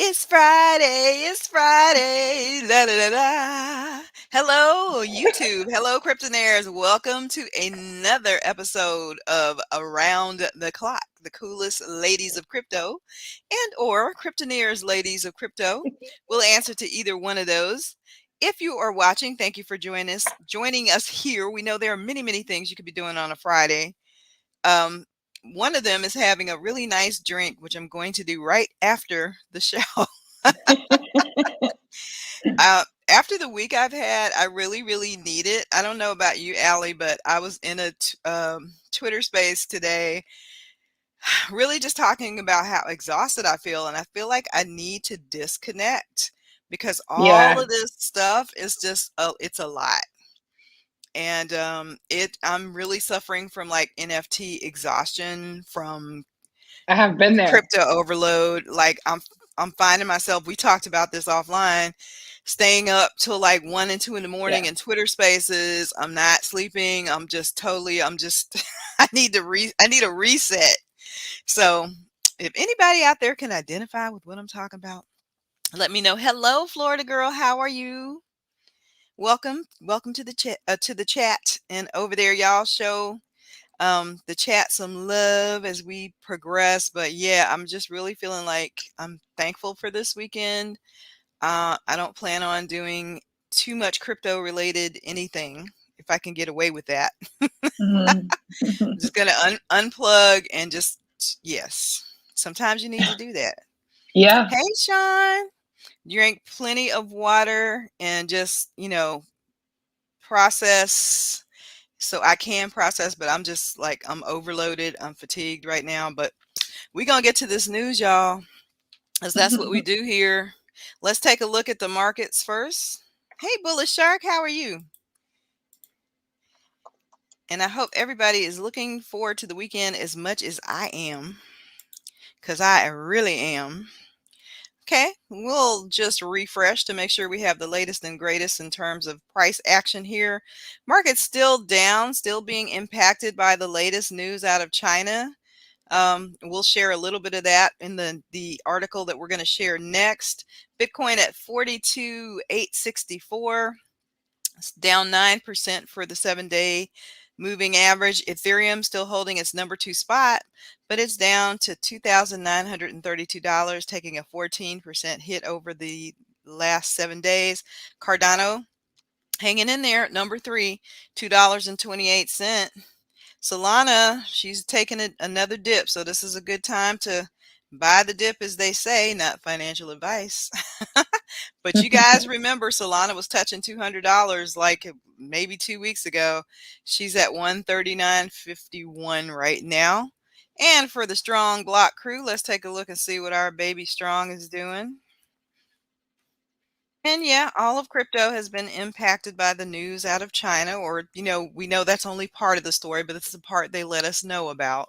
It's Friday. It's Friday. La la la la. Hello, YouTube. Hello, Cryptonairz. Welcome to another episode of Around the Clock, the coolest ladies of crypto, and or Cryptonairz ladies of crypto. We'll answer to either one of those. If you are watching, thank you for joining us here. We know there are many things you could be doing on a Friday. Um, One of them is having a really nice drink, which I'm going to do right after the show. After the week I've had, I really need it. I don't know about you, Allie, but I was in a Twitter space today, really just talking about how exhausted I feel, and I feel like I need to disconnect because all Yeah, of this stuff is just it's a lot. And I'm really suffering from like NFT exhaustion from I have been there. crypto overload. Like I'm finding myself, we talked about this offline, staying up till like 1 and 2 in the morning Yeah. in Twitter spaces. I'm not sleeping. I'm just I need a reset. So if anybody out there can identify with what I'm talking about, let me know. Hello, Florida girl. How are you? Welcome to the chat. And over there, y'all show the chat some love as we progress. But yeah, I'm just really feeling like I'm thankful for this weekend. I don't plan on doing too much crypto related anything if I can get away with that. Mhm. I'm just gonna unplug and just yes. Sometimes you need to do that. Yeah, Hey, Sean, drink plenty of water and just process so I can process, but I'm just like I'm overloaded. I'm fatigued right now, but we're going to get to this news, y'all, because that's what we do here. Let's take a look at the markets first. Hey, Bullish Shark, how are you? And I hope everybody is looking forward to the weekend as much as I am, because I really am. Okay, we'll just refresh to make sure we have the latest and greatest in terms of price action here. Market's still down, still being impacted by the latest news out of China. We'll share a little bit of that in the article that we're going to share next. Bitcoin at 42,864. It's down 9% for the 7-day moving average. Ethereum still holding its number 2 spot, but it's down to $2,932, taking a 14% hit over the last 7 days. Cardano hanging in there at number 3, $2.28. Solana, she's taking another dip. So this is a good time to buy the dip, as they say, not financial advice. But you guys remember Solana was touching $200 like maybe 2 weeks ago. She's at 139.51 right now. And for the strong block crew, let's take a look and see what our baby strong is doing. And yeah, all of crypto has been impacted by the news out of China, or, we know that's only part of the story, but it's the part they let us know about.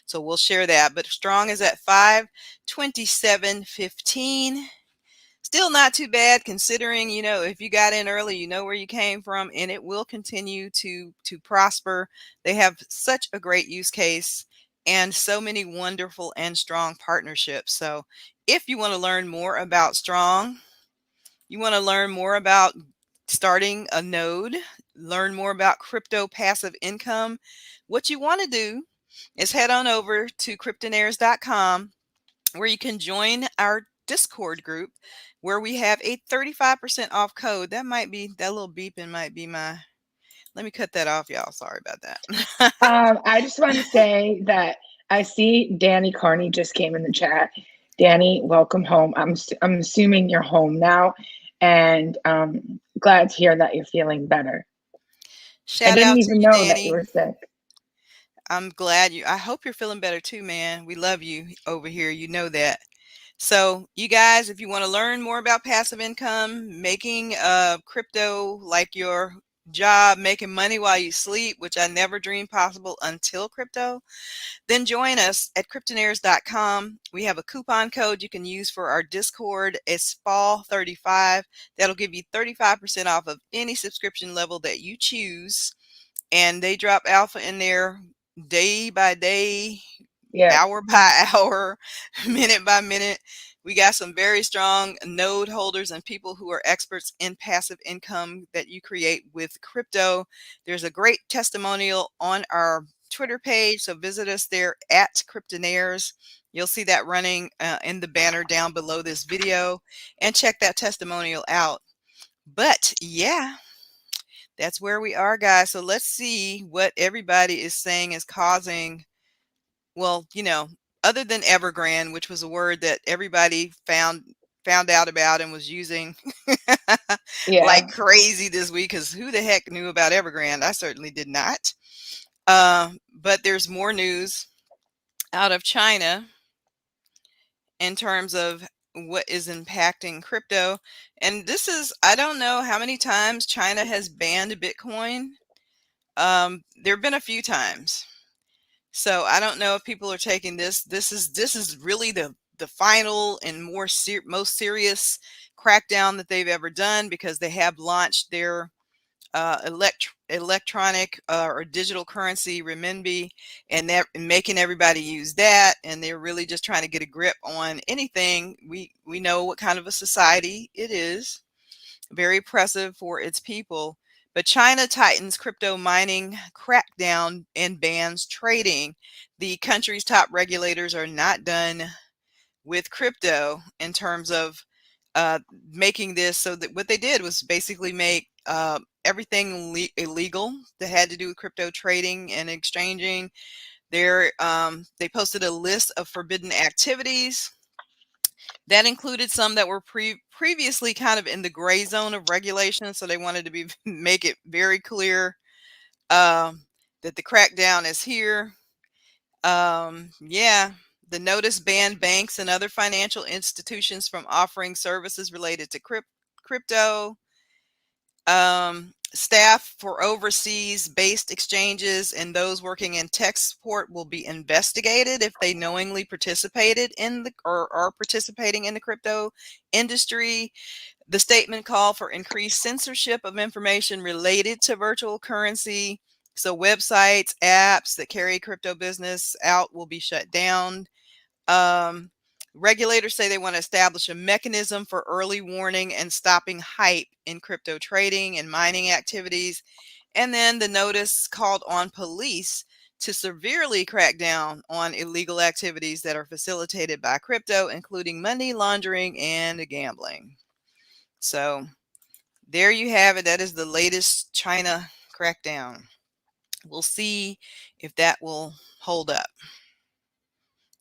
So we'll share that. But strong is at 527.15. Still not too bad considering, if you got in early, you know where you came from, and it will continue to prosper. They have such a great use case and so many wonderful and strong partnerships. So if you want to learn more about strong, you want to learn more about starting a node, learn more about crypto passive income, what you want to do is head on over to cryptonairz.com where you can join our Discord group where we have a 35% off code. That little beeping might be let me cut that off, y'all. Sorry about that. I just want to say that I see Danny Carney just came in the chat. Danny, welcome home. I'm assuming you're home now, and glad to hear that you're feeling better. I Shout didn't out to even you, know that you Danny. were sick. I hope you're feeling better too, man. We love you over here. You know that. So you guys, if you want to learn more about passive income, making crypto like your job, making money while you sleep, which I never dreamed possible until crypto, then join us at cryptonairz.com. We have a coupon code you can use for our Discord. It's fall35. That'll give you 35% off of any subscription level that you choose. And they drop alpha in there day by day, Yeah. hour by hour, minute by minute. We got some very strong node holders and people who are experts in passive income that you create with crypto. There's a great testimonial on our Twitter page, so visit us there at Cryptonairz. You'll see that running in the banner down below this video, and check that testimonial out. But yeah, that's where we are, guys. So let's see what everybody is saying is causing, well, other than Evergrande, which was a word that everybody found out about and was using like Yeah. crazy this week, because who the heck knew about Evergrande? I certainly did not. But there's more news out of China in terms of what is impacting crypto. And this is, I don't know how many times China has banned Bitcoin. There have been a few times. So I don't know if people are taking this. This is really the final and most serious crackdown that they've ever done, because they have launched their electronic or digital currency renminbi, and they're making everybody use that, and they're really just trying to get a grip on anything. We know what kind of a society it is, very oppressive for its people. But China tightens crypto mining crackdown and bans trading. The country's top regulators are not done with crypto in terms of uh, making this, so that what they did was basically make everything illegal that had to do with crypto trading and exchanging. They posted a list of forbidden activities that included some that were previously kind of in the gray zone of regulation. So they wanted to make it very clear that the crackdown is here. Yeah, the notice banned banks and other financial institutions from offering services related to crypto. Staff for overseas based exchanges and those working in tech support will be investigated if they knowingly participated in the or are participating in the crypto industry. The statement called for increased censorship of information related to virtual currency. So websites, apps that carry crypto business out will be shut down. Um, Regulators say they want to establish a mechanism for early warning and stopping hype in crypto trading and mining activities. And then the notice called on police to severely crack down on illegal activities that are facilitated by crypto, including money laundering and gambling. So there you have it. That is the latest China crackdown. We'll see if that will hold up.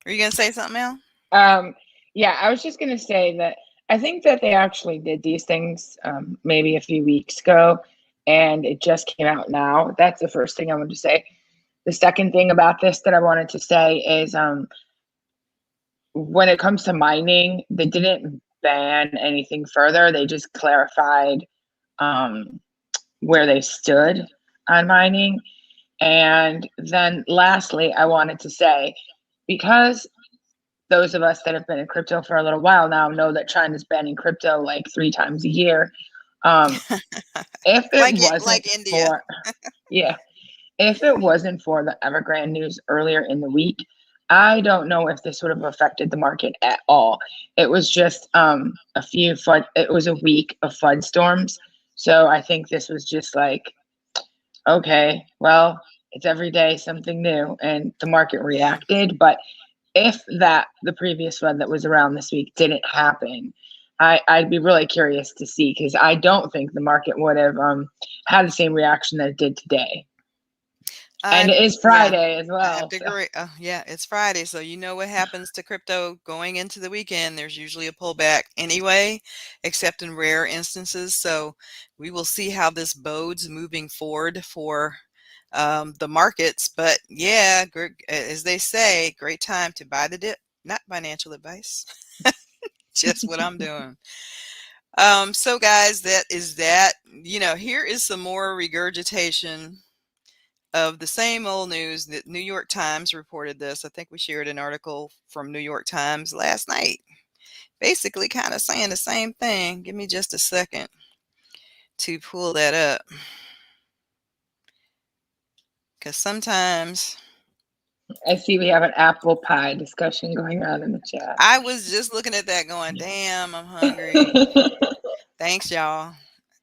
Are you going to say something, Al? Um, yeah, I was just going to say that I think that they actually did these things maybe a few weeks ago, and it just came out now. That's the first thing I wanted to say. The second thing about this that I wanted to say is when it comes to mining, they didn't ban anything further. They just clarified um, where they stood on mining. And then lastly, I wanted to say, because those of us that have been in crypto for a little while now know that China's banning crypto like 3 times a year. Um, if it wasn't Like India. for, yeah, if it wasn't for the Evergrande news earlier in the week, I don't know if this would have affected the market at all. It was just a few FUD. It was a week of FUD storms, so I think this was just like, okay, well, it's every day something new, and the market Yeah. reacted. But if the previous one that was around this week didn't happen, I'd be really curious to see, because I don't think the market would have had the same reaction that it did today. And I it is yeah, Friday as I have well. to So agree. Yeah, it's Friday, so you know what happens to crypto going into the weekend. There's usually a pullback anyway, except in rare instances. So we will see how this bodes moving forward for the markets. But yeah, as they say, great time to buy the dip. Not financial advice, just what I'm doing. So guys, that is that. Here is some more regurgitation of the same old news. The New York Times reported this. I think we shared an article from New York Times last night, basically kind of saying the same thing. Give me just a second to pull that up, because sometimes I see we have an apple pie discussion going on in the chat. I was just looking at that going, damn, I'm hungry. Thanks, y'all.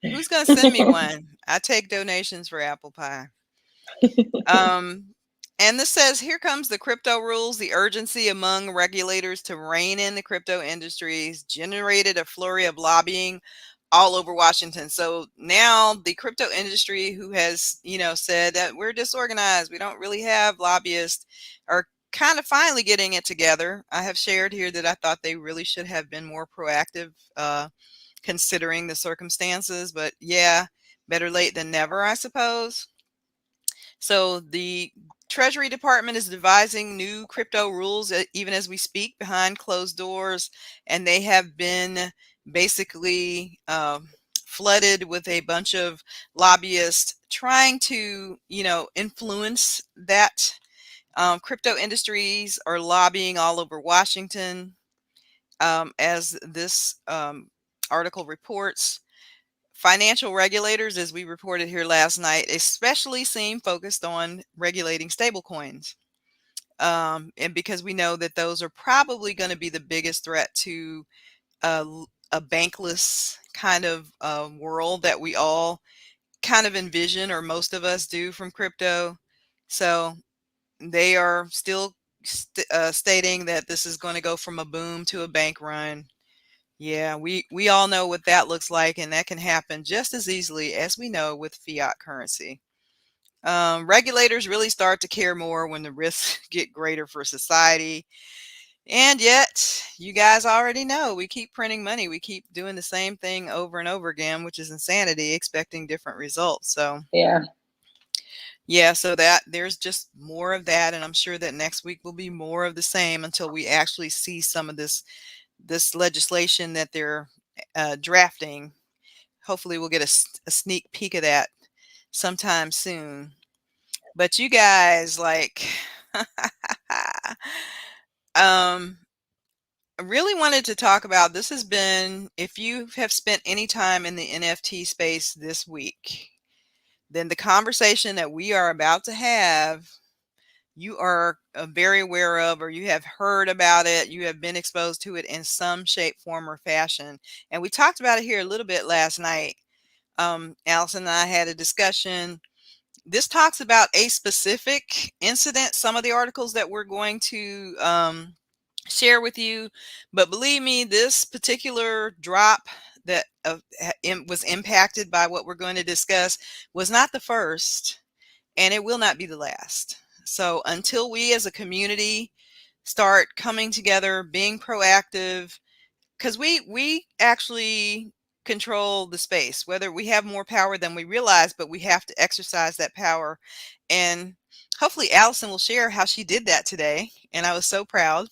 Who's gonna send me one? I take donations for apple pie. Um, and this says, here comes the crypto rules. The urgency among regulators to rein in the crypto industries generated a flurry of lobbying all over Washington. So now the crypto industry, who has, said that we're disorganized, we don't really have lobbyists, are kind of finally getting it together. I have shared here that I thought they really should have been more proactive, considering the circumstances. But yeah, better late than never, I suppose. So the Treasury Department is devising new crypto rules even as we speak behind closed doors, and they have been basically flooded with a bunch of lobbyists trying to, influence that. Crypto industries are lobbying all over Washington, as this article reports. Financial regulators, as we reported here last night, especially seem focused on regulating stablecoins. And because we know that those are probably going to be the biggest threat to a bankless kind of world that we all kind of envision, or most of us do, from crypto. So they are still stating that this is going to go from a boom to a bank run. Yeah, we all know what that looks like, and that can happen just as easily as we know with fiat currency. Regulators really start to care more when the risks get greater for society. And yet, you guys already know we keep printing money. We keep doing the same thing over and over again, which is insanity, expecting different results. So, Yeah. yeah, so that there's just more of that. And I'm sure that next week will be more of the same until we actually see some of this legislation that they're drafting. Hopefully, we'll get a sneak peek of that sometime soon. But you guys, like, um, I really wanted to talk about this. Has been, if you have spent any time in the NFT space this week, then the conversation that we are about to have, you are very aware of, or you have heard about it. You have been exposed to it in some shape, form, or fashion. And we talked about it here a little bit last night. Allison and I had a discussion. This talks about a specific incident, some of the articles that we're going to share with you. But believe me, this particular drop that was impacted by what we're going to discuss was not the first, and it will not be the last. So until we as a community start coming together, being proactive, because we actually control the space, whether we have more power than we realize, but we have to exercise that power. And hopefully Allison will share how she did that today. And I was so proud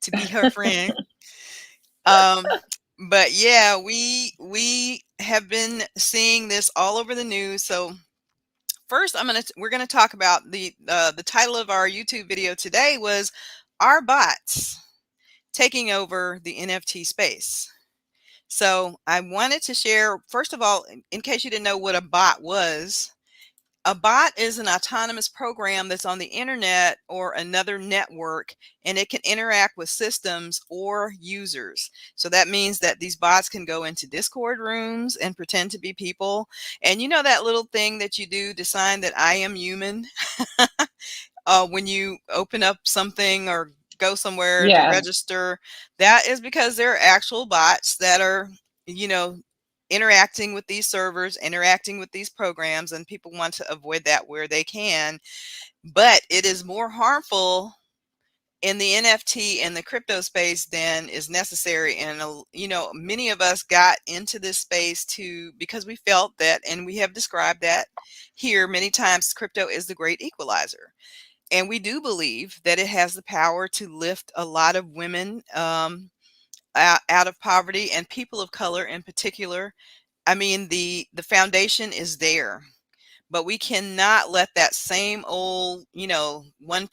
to be her friend. Um, but yeah, we have been seeing this all over the news. So first, we're gonna talk about the title of our YouTube video today was, "Are Bots Taking Over the NFT Space?" So I wanted to share, first of all, in case you didn't know what a bot was. A bot is an autonomous program that's on the internet or another network, and it can interact with systems or users. So that means that these bots can go into Discord rooms and pretend to be people. And you know that little thing that you do to sign that I am human? When you open up something or go somewhere to Yeah. register, that is because there are actual bots that are, you know, interacting with these servers, interacting with these programs, and people want to avoid that where they can. But it is more harmful in the NFT and the crypto space than is necessary. And, many of us got into this space because we felt that, and we have described that here many times, crypto is the great equalizer. And we do believe that it has the power to lift a lot of women out of poverty, and people of color in particular. I mean, the foundation is there, but we cannot let that same old, 1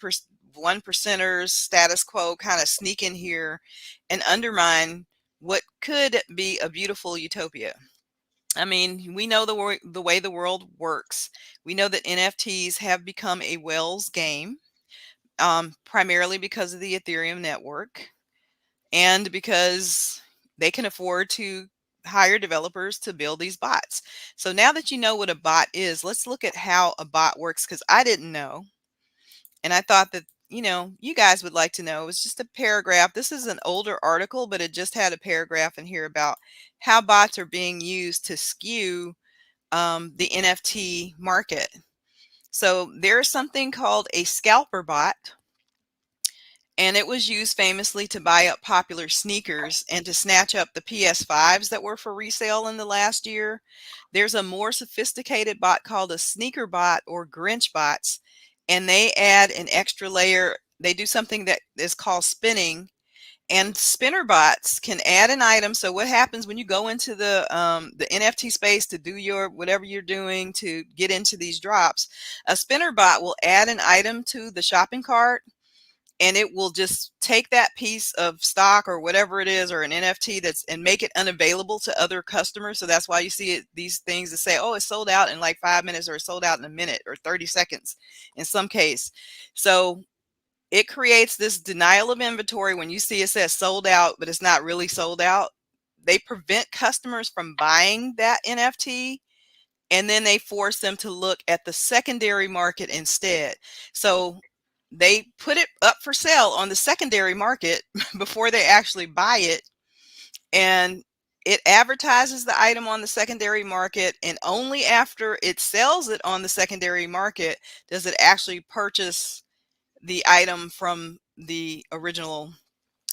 percenters status quo kind of sneak in here and undermine what could be a beautiful utopia. I mean, we know the way the world works. We know that NFTs have become a whale's game. primarily because of the Ethereum network and because they can afford to hire developers to build these bots. So now that you know what a bot is, let's look at how a bot works because I didn't know. And I thought that, you guys would like to know. It was just a paragraph. This is an older article, but it just had a paragraph in here about how bots are being used to skew the NFT market. So there's something called a scalper bot, and it was used famously to buy up popular sneakers and to snatch up the PS5s that were for resale in the last year. There's a more sophisticated bot called a sneaker bot or Grinch bots, and they add an extra layer. They do something that is called spinning, and spinner bots can add an item. So what happens when you go into the NFT space to do your whatever you're doing to get into these drops? A spinner bot will add an item to the shopping cart, and it will just take that piece of stock or whatever it is or an NFT that's and make it unavailable to other customers. So that's why you see these things that say, oh, it's sold out in like 5 minutes or it's sold out in a minute or 30 seconds in some case. So it creates this denial of inventory when you see it says sold out, but it's not really sold out. They prevent customers from buying that NFT, and then they force them to look at the secondary market instead. So they put it up for sale on the secondary market before they actually buy it, and it advertises the item on the secondary market, and only after it sells it on the secondary market does it actually purchase the item from the original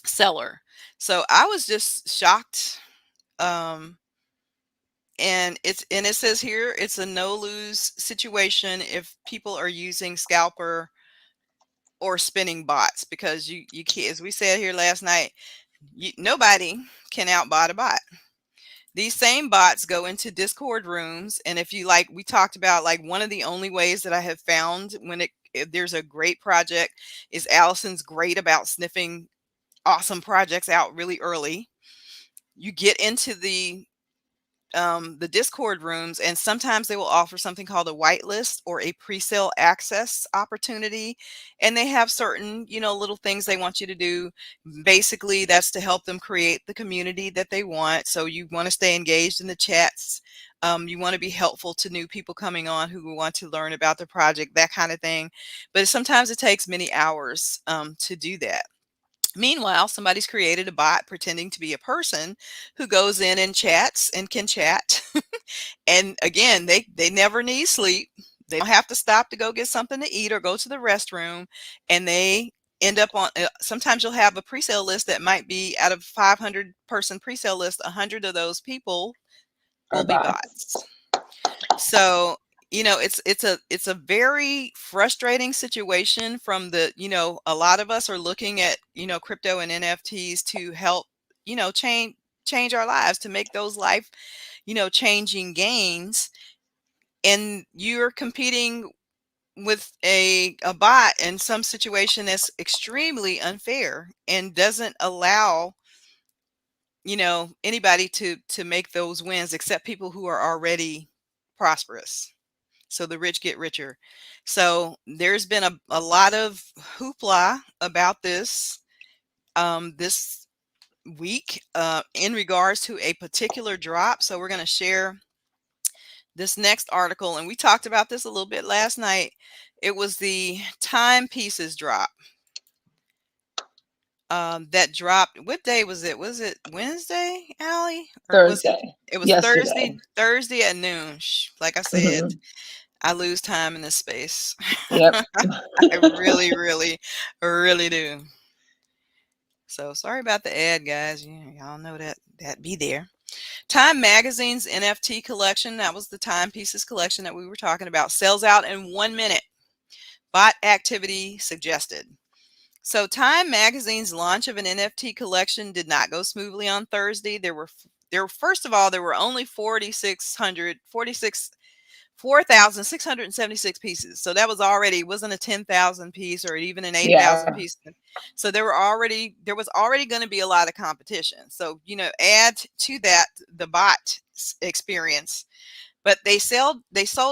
seller. So I was just shocked. And it says here it's a no lose situation if people are using scalper or spinning bots, because you can't, as we said here last night, nobody can outbot a bot. These same bots go into Discord rooms, and if you like, we talked about like one of the only ways that I have found when if there's a great project is Allison's great about sniffing awesome projects out really early. You get into the Discord rooms, and sometimes they will offer something called a whitelist or a pre-sale access opportunity. And they have certain, little things they want you to do. Basically, that's to help them create the community that they want. So you want to stay engaged in the chats. You want to be helpful to new people coming on who want to learn about the project, that kind of thing. But sometimes it takes many hours to do that. Meanwhile, somebody's created a bot pretending to be a person who goes in and chats and can chat. And again, they never need sleep. They don't have to stop to go get something to eat or go to the restroom. And they end up on, sometimes you'll have a presale list that might be out of 500 person presale list, 100 of those people Or will be bots. bots. So, it's a very frustrating situation from a lot of us are looking at, crypto and NFTs to help, change our lives, to make those life, changing gains. And you're competing with a bot in some situation that's extremely unfair and doesn't allow, anybody to make those wins except people who are already prosperous. So the rich get richer. So there's been a lot of hoopla about this week in regards to a particular drop. So we're going to share this next article, and we talked about this a little bit last night. It was the timepieces drop that dropped. What day was it? Was it Wednesday, Allie? Or was it? Thursday. It was Yesterday. Thursday at noon. Like I said, Hmm. I lose time in this space. Yep. I really, really, really do. So sorry about the ad, guys. Y'all know that be there. Time Magazine's NFT collection, that was the timepieces collection that we were talking about, sells out in 1 minute. Bot activity suggested. So Time Magazine's launch of an NFT collection did not go smoothly on Thursday. First of all, there were only 4,676 pieces. So that was already, wasn't a 10,000 piece or even an 8,000 Yeah. piece. So there was already going to be a lot of competition. So, add to that the bot experience. But they sold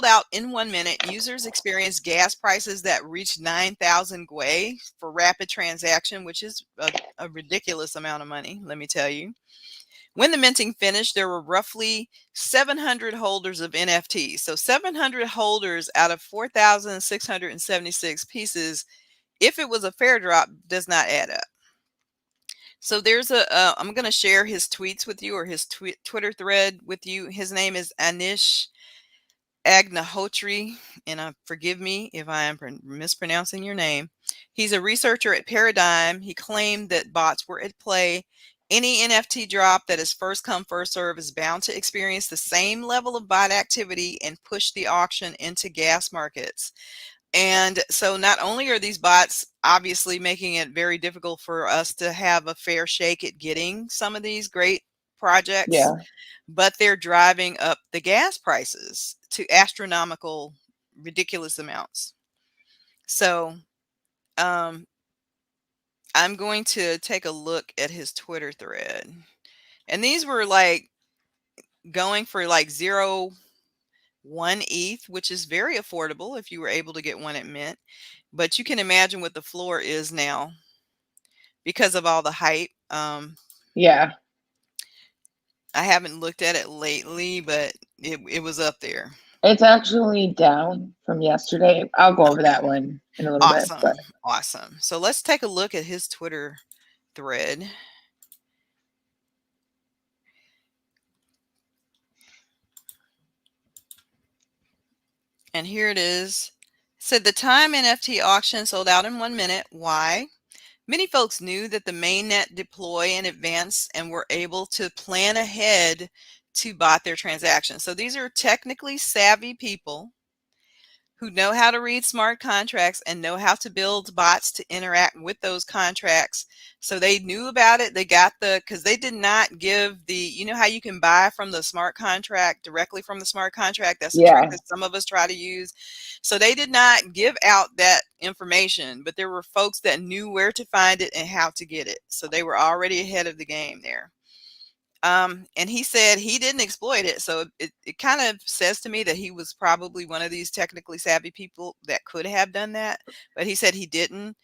out in 1 minute. Users experienced gas prices that reached 9,000 gwei for rapid transaction, which is a ridiculous amount of money, let me tell you. When the minting finished, there were roughly 700 holders of NFTs. So 700 holders out of 4,676 pieces, if it was a fair drop, does not add up. So there's I'm going to share his tweets with you, or his Twitter thread with you. His name is Anish Agnihotri, and forgive me if I am mispronouncing your name. He's a researcher at Paradigm. He claimed that bots were at play. Any NFT drop that is first come, first serve is bound to experience the same level of bot activity and push the auction into gas markets. And so not only are these bots obviously making it very difficult for us to have a fair shake at getting some of these great projects, Yeah. but they're driving up the gas prices to astronomical, ridiculous amounts. So um, I'm going to take a look at his Twitter thread. And these were like going for like 0.1 ETH, which is very affordable if you were able to get one at Mint. But you can imagine what the floor is now because of all the hype. Yeah. I haven't looked at it lately, but it was up there. It's actually down from yesterday. I'll go over Okay. that one in a little bit, but Awesome. Awesome. So let's take a look at his Twitter thread. And here it is. It said the time NFT auction sold out in 1 minute. Why? Many folks knew that the mainnet deploy in advance and were able to plan ahead to bot their transactions. So these are technically savvy people who know how to read smart contracts and know how to build bots to interact with those contracts. So they knew about it. They got because they did not give you know how you can buy from the smart contract directly from the smart contract. That's a trick yeah. that some of us try to use. So they did not give out that information, but there were folks that knew where to find it and how to get it. So they were already ahead of the game there. And he said he didn't exploit it. So it kind of says to me that he was probably one of these technically savvy people that could have done that, but he said he didn't.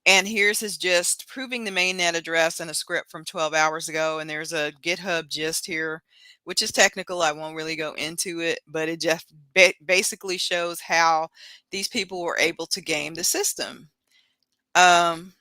And here's his gist proving the mainnet address in a script from 12 hours ago. And there's a GitHub gist here, which is technical. I won't really go into it, but it just basically shows how these people were able to game the system. Um,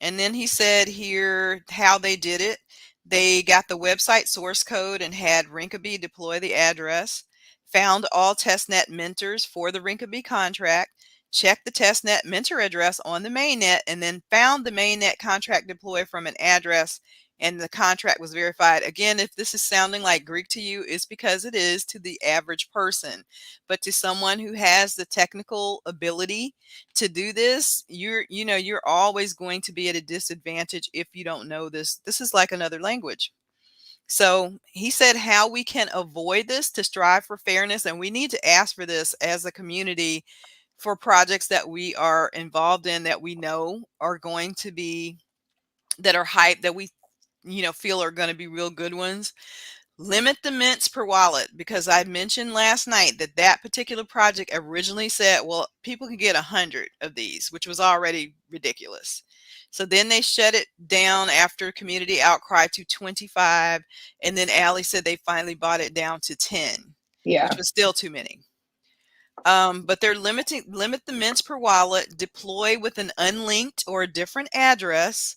and then he said here how they did it. They got the website source code and had Rinkeby deploy the address, found all testnet mentors for the Rinkeby contract, checked the testnet mentor address on the mainnet, and then found the mainnet contract deploy from an address, and the contract was verified. Again, if this is sounding like Greek to you, it's because it is to the average person. But to someone who has the technical ability to do this, you're always going to be at a disadvantage if you don't know this. This is like another language. So he said how we can avoid this to strive for fairness, and we need to ask for this as a community for projects that we are involved in that we know are going to be that are hype that we feel are going to be real good ones. Limit the mints per wallet, because I mentioned last night that that particular project originally said, well, people can get 100 of these, which was already ridiculous. So then they shut it down after community outcry to 25. And then Allie said they finally bought it down to 10, which Yeah. was still too many. But they're limit the mints per wallet, deploy with an unlinked or a different address,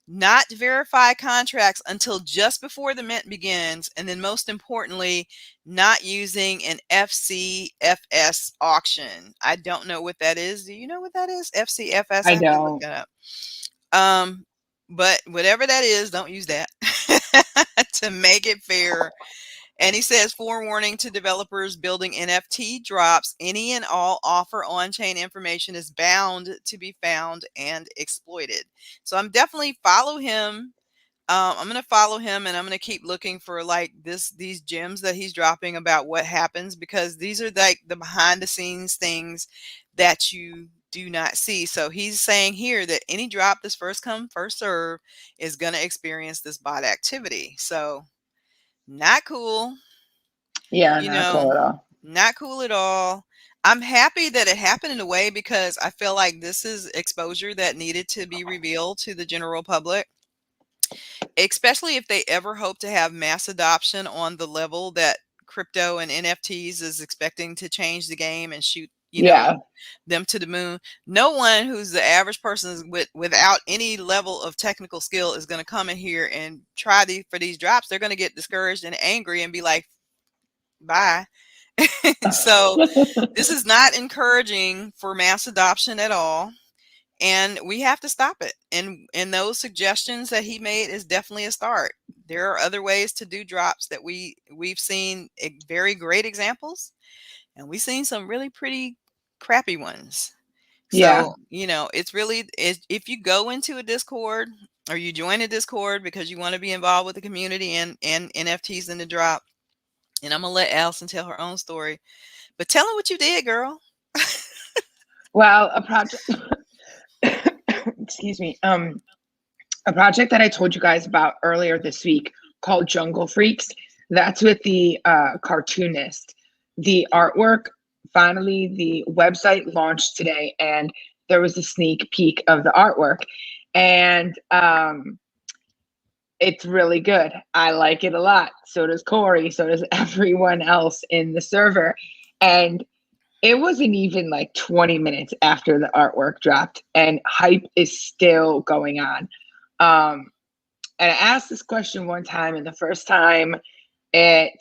not verify contracts until just before the mint begins, and then most importantly, not using an FCFS auction. I don't know what that is. Do you know what that is? FCFS? I I have to look don't. it up. But whatever that is, don't use that to make it fair. And he says, forewarning to developers building NFT drops, any and all offer on-chain information is bound to be found and exploited. So I'm definitely follow him. I'm going to follow him, and I'm going to keep looking for like these gems that he's dropping about what happens, because these are like the behind the scenes things that you do not see. So he's saying here that any drop that's first come, first serve is going to experience this bot activity. So not cool. Yeah, You not know, cool at all. not cool at all. I'm happy that it happened in a way because I feel like this is exposure that needed to be revealed to the general public, especially if they ever hope to have mass adoption on the level that crypto and NFTs is expecting to change the game and shoot, Yeah, them to the moon. No one who's the average person without any level of technical skill is going to come in here and try for these drops. They're going to get discouraged and angry and be like, bye. So this is not encouraging for mass adoption at all, and we have to stop it. And those suggestions that he made is definitely a start. There are other ways to do drops that we've seen very great examples, and we've seen some really pretty crappy ones. yeah, So, it's really if you go into a Discord or you join a Discord because you want to be involved with the community and NFTs in the drop, and I'm gonna let Allison tell her own story. But tell them what you did, girl. well, a project excuse me, a project that I told you guys about earlier this week called Jungle Freaks. That's with the cartoonist. The artwork, finally, the website launched today, and there was a sneak peek of the artwork. And it's really good. I like it a lot. So does Corey. So does everyone else in the server. And it wasn't even like 20 minutes after the artwork dropped, and hype is still going on. Um, and I asked this question one time, and the first time it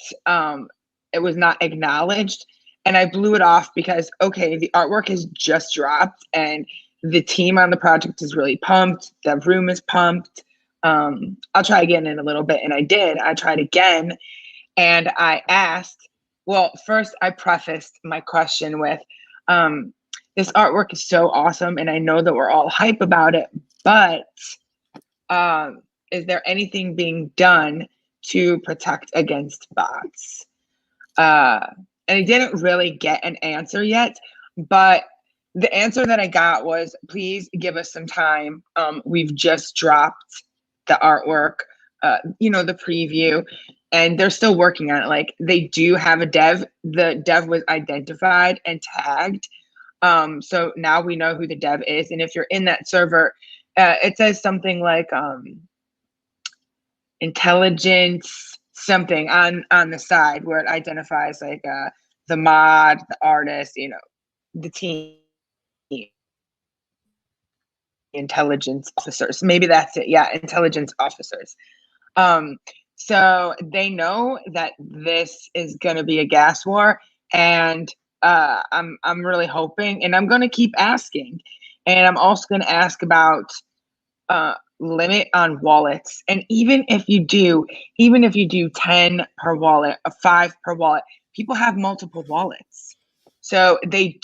it was not acknowledged, and I blew it off because okay, the artwork has just dropped, and the team on the project is really pumped. The room is pumped. I'll try again in a little bit, and I did. I tried again, and I asked. Well, first I prefaced my question with, um, "This artwork is so awesome, and I know that we're all hype about it, but." Um, is there anything being done to protect against bots? Uh, and I didn't really get an answer yet, but the answer that I got was, please give us some time. We've just dropped the artwork, the preview, and they're still working on it. Like they do have a dev. The dev was identified and tagged. So now we know who the dev is. And if you're in that server, it says something like intelligence something on the side where it identifies like the mod, the artist, the team, intelligence officers. Maybe that's it. Yeah, intelligence officers. Um, so they know that this is going to be a gas war, and I'm really hoping, and I'm going to keep asking, and I'm also going to ask about limit on wallets. And even if you do 10 per wallet, a 5 per wallet, people have multiple wallets. So they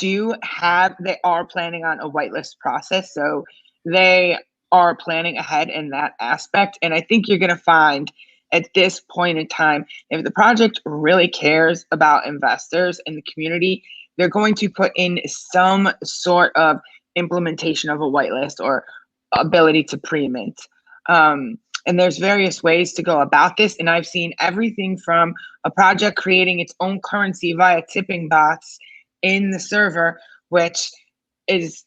are planning on a whitelist process. So they are planning ahead in that aspect. And I think you're going to find at this point in time, if the project really cares about investors and the community, they're going to put in some sort of implementation of a whitelist or ability to pre-mint. And there's various ways to go about this. And I've seen everything from a project creating its own currency via tipping bots in the server, which is,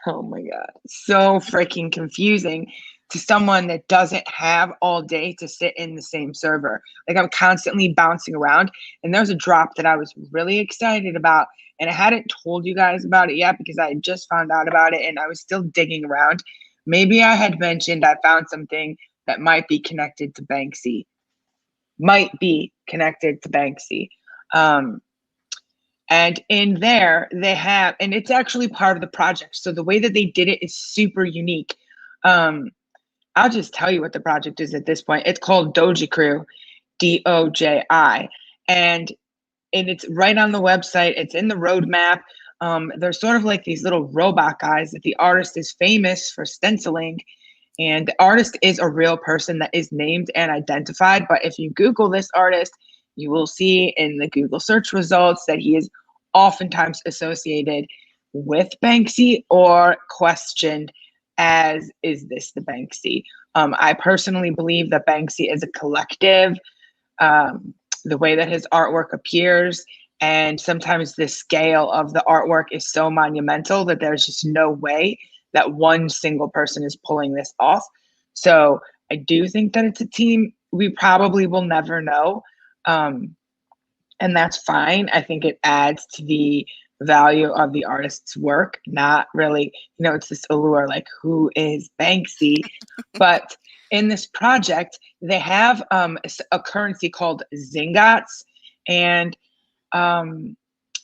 oh my God, so freaking confusing to someone that doesn't have all day to sit in the same server. Like I'm constantly bouncing around. And there's a drop that I was really excited about. And I hadn't told you guys about it yet because I had just found out about it and I was still digging around. Maybe I had mentioned I found something that might be connected to Banksy. Might be connected to Banksy. Um, and in there, they have, and it's actually part of the project. So the way that they did it is super unique. I'll just tell you what the project is at this point. It's called Doji Crew, DOJI. And it's right on the website. It's in the roadmap. They're sort of like these little robot guys that the artist is famous for stenciling. And the artist is a real person that is named and identified. But if you Google this artist, you will see in the Google search results that he is oftentimes associated with Banksy or questioned as, is this the Banksy? I personally believe that Banksy is a collective. the way that his artwork appears. And sometimes the scale of the artwork is so monumental that there's just no way that one single person is pulling this off. So I do think that it's a team. We probably will never know. Um, and that's fine. I think it adds to the value of the artist's work, not really, it's this allure like, who is Banksy? But in this project, they have a currency called Zingots. And um,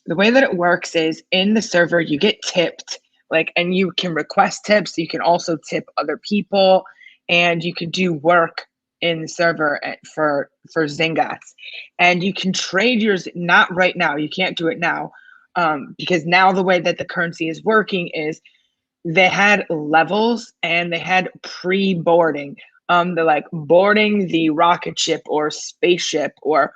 the way that it works is in the server, you get tipped, like, and you can request tips. You can also tip other people, and you can do work in the server for Zingots, and you can trade yours. Not right now. You can't do it now, because now the way that the currency is working is they had levels and they had pre-boarding. They're like boarding the rocket ship or spaceship or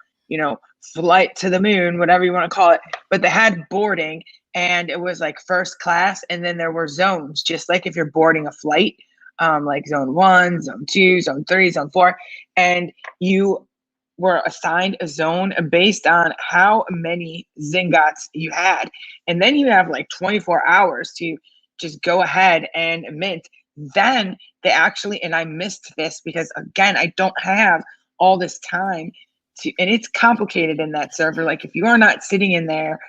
flight to the moon, whatever you want to call it. But they had boarding, and it was like first class, and then there were zones, just like if you're boarding a flight, like zone 1, zone 2, zone 3, zone 4, and you were assigned a zone based on how many Zingots you had. And then you have like 24 hours to just go ahead and mint. Then they actually, and I missed this because again, I don't have all this time to, and it's complicated in that server. Like if you are not sitting in there,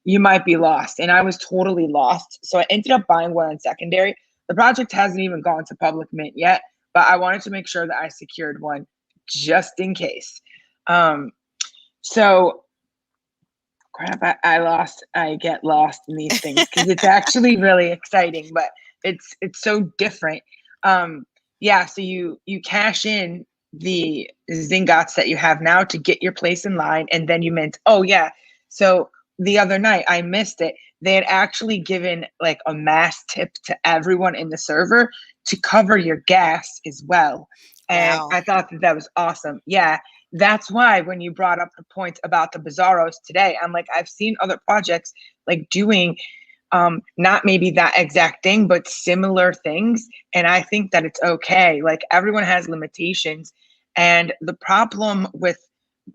you might be lost. And I was totally lost. So I ended up buying one on secondary. The project hasn't even gone to public mint yet, but I wanted to make sure that I secured one just in case. So crap, I get lost in these things because it's actually really exciting, but it's so different. Yeah, so you cash in the Zingots that you have now to get your place in line, and then you mint. Oh yeah, so the other night I missed it. They had actually given like a mass tip to everyone in the server to cover your gas as well. And Wow. I thought that was awesome. Yeah, that's why when you brought up the point about the Bizarros today, I'm like, I've seen other projects like doing not maybe that exact thing, but similar things. And I think that it's okay. Like everyone has limitations. And the problem with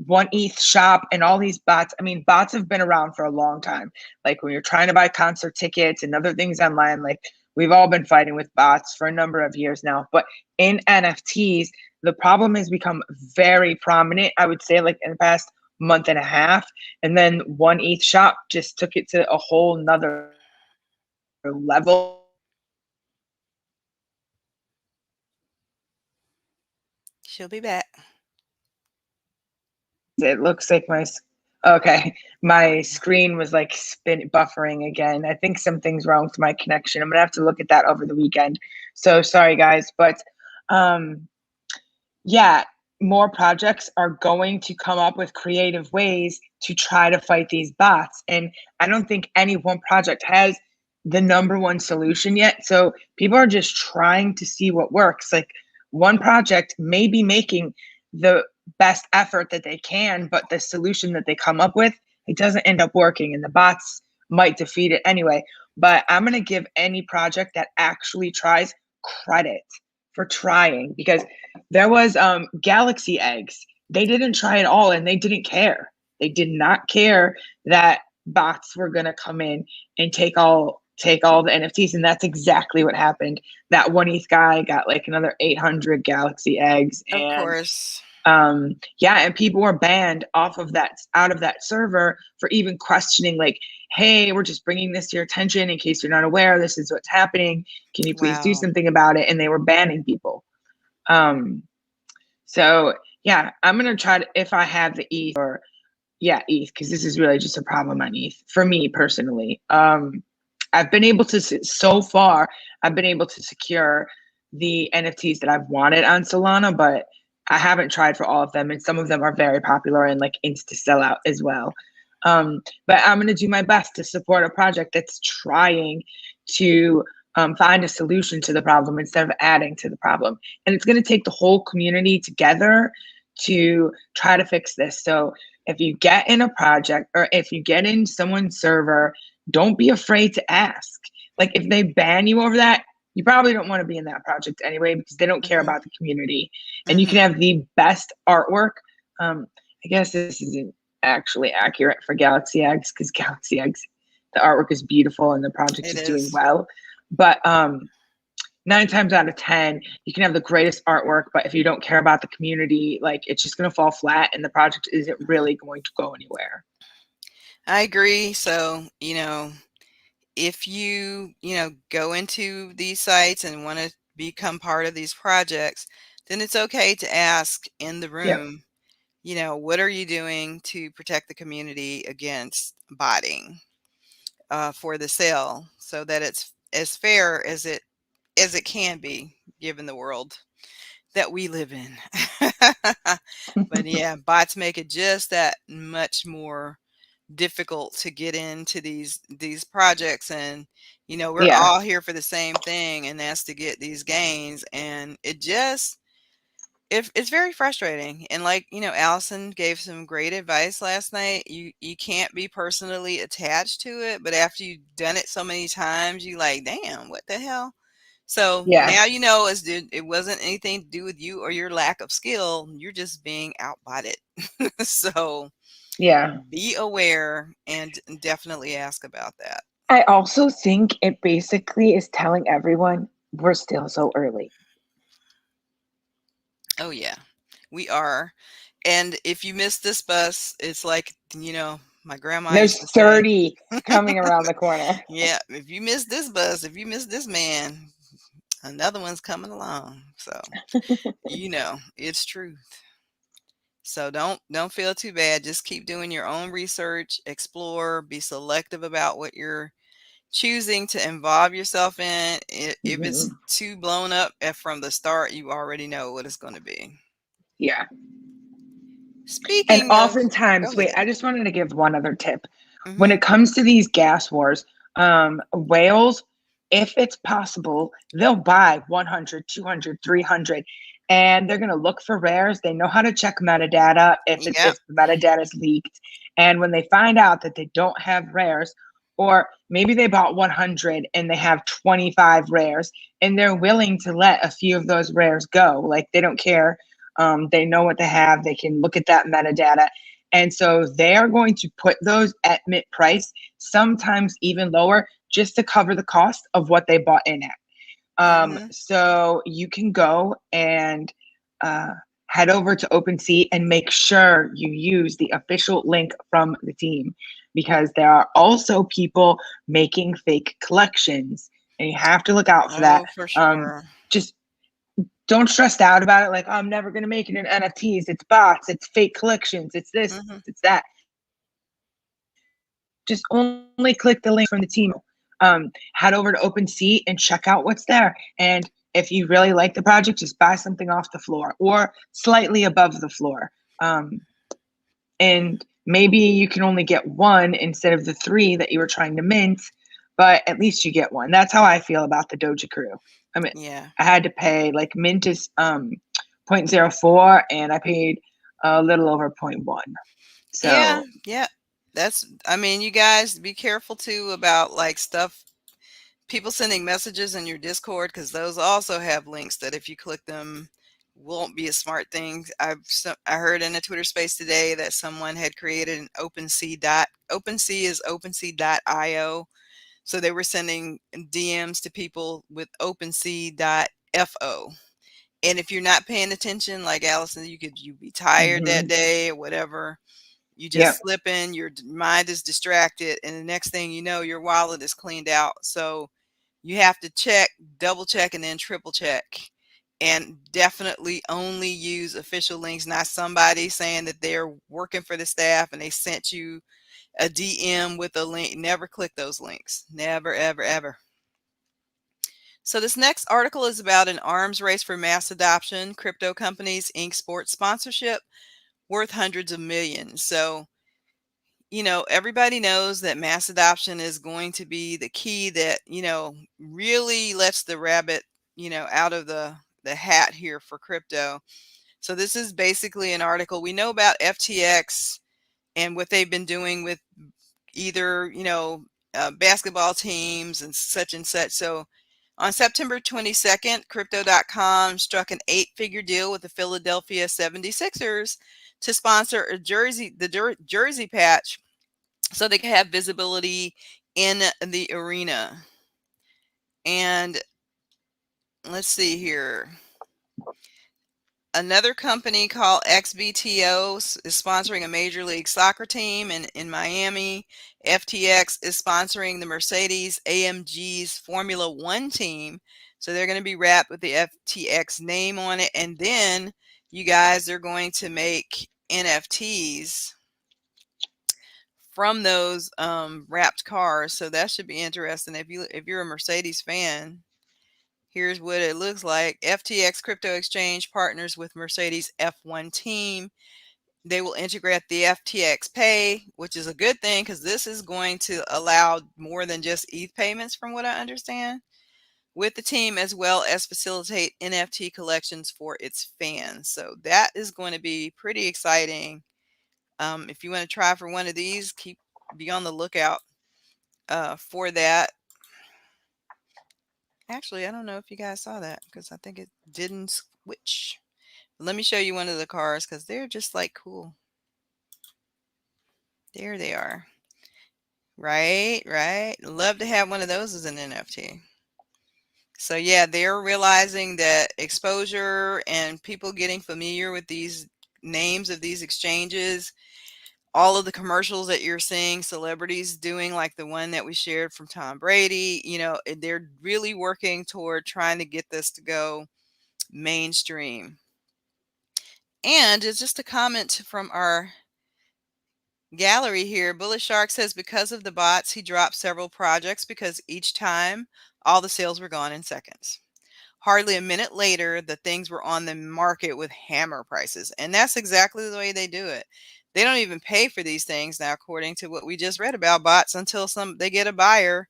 One ETH shop and all these bots, I mean, bots have been around for a long time. Like when you're trying to buy concert tickets and other things online, like we've all been fighting with bots for a number of years now. But in NFTs, the problem has become very prominent, I would say, like in the past month and a half. And then One ETH shop just took it to a whole nother level. She'll be back. It looks like okay, my screen was like buffering again. I think something's wrong with my connection. I'm gonna have to look at that over the weekend. So sorry guys, but yeah, more projects are going to come up with creative ways to try to fight these bots. And I don't think any one project has the number one solution yet. So people are just trying to see what works. Like one project may be making the best effort that they can, but the solution that they come up with, it doesn't end up working and the bots might defeat it anyway. But I'm going to give any project that actually tries credit for trying, because there was galaxy eggs. They didn't try at all and they didn't care. They did not care that bots were going to come in and take all the NFTs, and that's exactly what happened. That One ETH guy got like another 800 galaxy eggs, Of and course. yeah, and people were banned out of that server for even questioning, like, hey, we're just bringing this to your attention in case you're not aware, this is what's happening, can you please do Wow. something about it? And they were banning people. So yeah, I'm gonna try to, if I have the ETH, or yeah, ETH, because this is really just a problem on ETH for me personally. I've been able to, so far, I've been able to secure the NFTs that I've wanted on Solana, but I haven't tried for all of them, and some of them are very popular and like insta sellout as well. But I'm gonna do my best to support a project that's trying to find a solution to the problem instead of adding to the problem. And it's going to take the whole community together to try to fix this. So if you get in a project, or if you get in someone's server, don't be afraid to ask. Like if they ban you over that, you probably don't want to be in that project anyway, because they don't care Hmm. about the community. And you can Hmm. have the best artwork. I guess this isn't actually accurate for Galaxy Eggs because Galaxy Eggs, the artwork is beautiful and the project It is doing is. well. But 9 times out of 10, you can have the greatest artwork, but if you don't care about the community, like it's just going to fall flat and the project isn't really going to go anywhere. I agree. So, if you go into these sites and want to become part of these projects, then it's okay to ask in the Yep. room, what are you doing to protect the community against botting for the sale so that it's as fair as it can be given the world that we live in. But yeah, bots make it just that much more difficult to get into these projects, and we're Yeah. all here for the same thing, and that's to get these gains, and it's very frustrating. And like, Allison gave some great advice last night. You can't be personally attached to it, but after you've done it so many times, you like, damn, what the hell? So Yeah. now it wasn't anything to do with you or your lack of skill. You're just being outbotted. So Yeah. be aware and definitely ask about that. I also think it basically is telling everyone we're still so early. Oh yeah, we are. And if you miss this bus, it's like, my grandma used There's to say, 30 coming around the corner. yeah, if you miss this bus, if you miss this man, another one's coming along. So, it's truth. So don't feel too bad. Just keep doing your own research, explore, be selective about what you're choosing to involve yourself in. If it's Mhm. too blown up from the start, you already know what it's going to be. Yeah. And Speaking of, go oftentimes, wait, ahead. I just wanted to give one other tip. When Hmm. it comes to these gas wars, whales, if it's possible, they'll buy 100, 200, 300, and they're going to look for rares. They know how to check metadata Yep. if the metadata is leaked. And when they find out that they don't have rares, or maybe they bought 100 and they have 25 rares, and they're willing to let a few of those rares go, like they don't care. They know what they have. They can look at that metadata. And so they are going to put those at mint price, sometimes even lower, just to cover the cost of what they bought in at. Hmm. So you can go and uh, head over to OpenSea and make sure you use the official link from the team, because there are also people making fake collections and you have to look out for that. Oh, for Um, sure. just don't stress out about it. Like, oh, I'm never going to make it in NFTs. It's bots, it's fake collections, it's this, Hmm. it's that. Just only click the link from the team. Head over to OpenSea and check out what's there. And if you really like the project, just buy something off the floor or slightly above the floor. Um, and maybe you can only get one instead of the three that you were trying to mint, but at least you get one. That's how I feel about the Doja Crew. I mean, Yeah. I had to pay, like, mint is zero point zero 0.04 and I paid a little over 0.1. Yeah. So, Yeah. I mean, you guys be careful too about like stuff, people sending messages in your Discord, because those also have links that if you click them won't be a smart thing. I heard in a Twitter space today that someone had created an OpenSea is OpenSea.io. So they were sending DMs to people with OpenSea.fo. And if you're not paying attention, like Allison, you be tired that mhm, day or whatever. You just yep. slip in, your mind is distracted, and the next thing you know, your wallet is cleaned out. So you have to check, double check, and then triple check. And definitely only use official links, not somebody saying that they're working for the staff and they sent you a DM with a link. Never click those links. Never, ever, ever. So this next article is about an arms race for mass adoption. Crypto companies ink sports sponsorship worth hundreds of millions. So, everybody knows that mass adoption is going to be the key that, really lets the rabbit, out of the hat here for crypto. So this is basically an article. We know about FTX and what they've been doing with either, basketball teams and such and such. So On September 22nd, Crypto.com struck an eight-figure deal with the Philadelphia 76ers to sponsor the jersey patch so they could have visibility in the arena. And let's see here. Another company called XBTO is sponsoring a Major League Soccer team in Miami. FTX is sponsoring the Mercedes AMG's Formula One team. So they're going to be wrapped with the FTX name on it. And then you guys are going to make NFTs from those wrapped cars. So that should be interesting. If you're a Mercedes fan, here's what it looks like. FTX Crypto Exchange partners with Mercedes F1 team. They will integrate the FTX Pay, which is a good thing because this is going to allow more than just ETH payments, from what I understand, with the team, as well as facilitate NFT collections for its fans. So that is going to be pretty exciting. If you want to try for one of these, be on the lookout for that. Actually, I don't know if you guys saw that because I think it didn't switch. Let me show you one of the cars because they're just like cool. There they are. Right, right. Love to have one of those as an NFT. So yeah, they're realizing that exposure and people getting familiar with these names of these exchanges, all of the commercials that you're seeing celebrities doing, like the one that we shared from Tom Brady, they're really working toward trying to get this to go mainstream. And it's just a comment from our gallery here. Bullish Shark says because of the bots, he dropped several projects because each time all the sales were gone in seconds. Hardly a minute later, the things were on the market with hammer prices. And that's exactly the way they do it. They don't even pay for these things now, according to what we just read about bots, until they get a buyer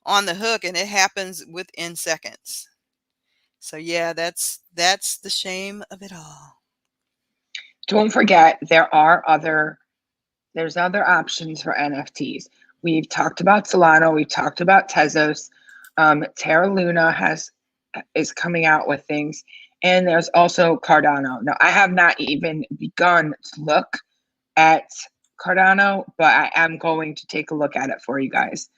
on the hook, and it happens within seconds. So yeah, that's the shame of it all. Don't forget, there's other options for NFTs. We've talked about Solana. We've talked about Tezos. Terra Luna is coming out with things, and there's also Cardano. Now, I have not even begun to look at Cardano, but I am going to take a look at it for you guys.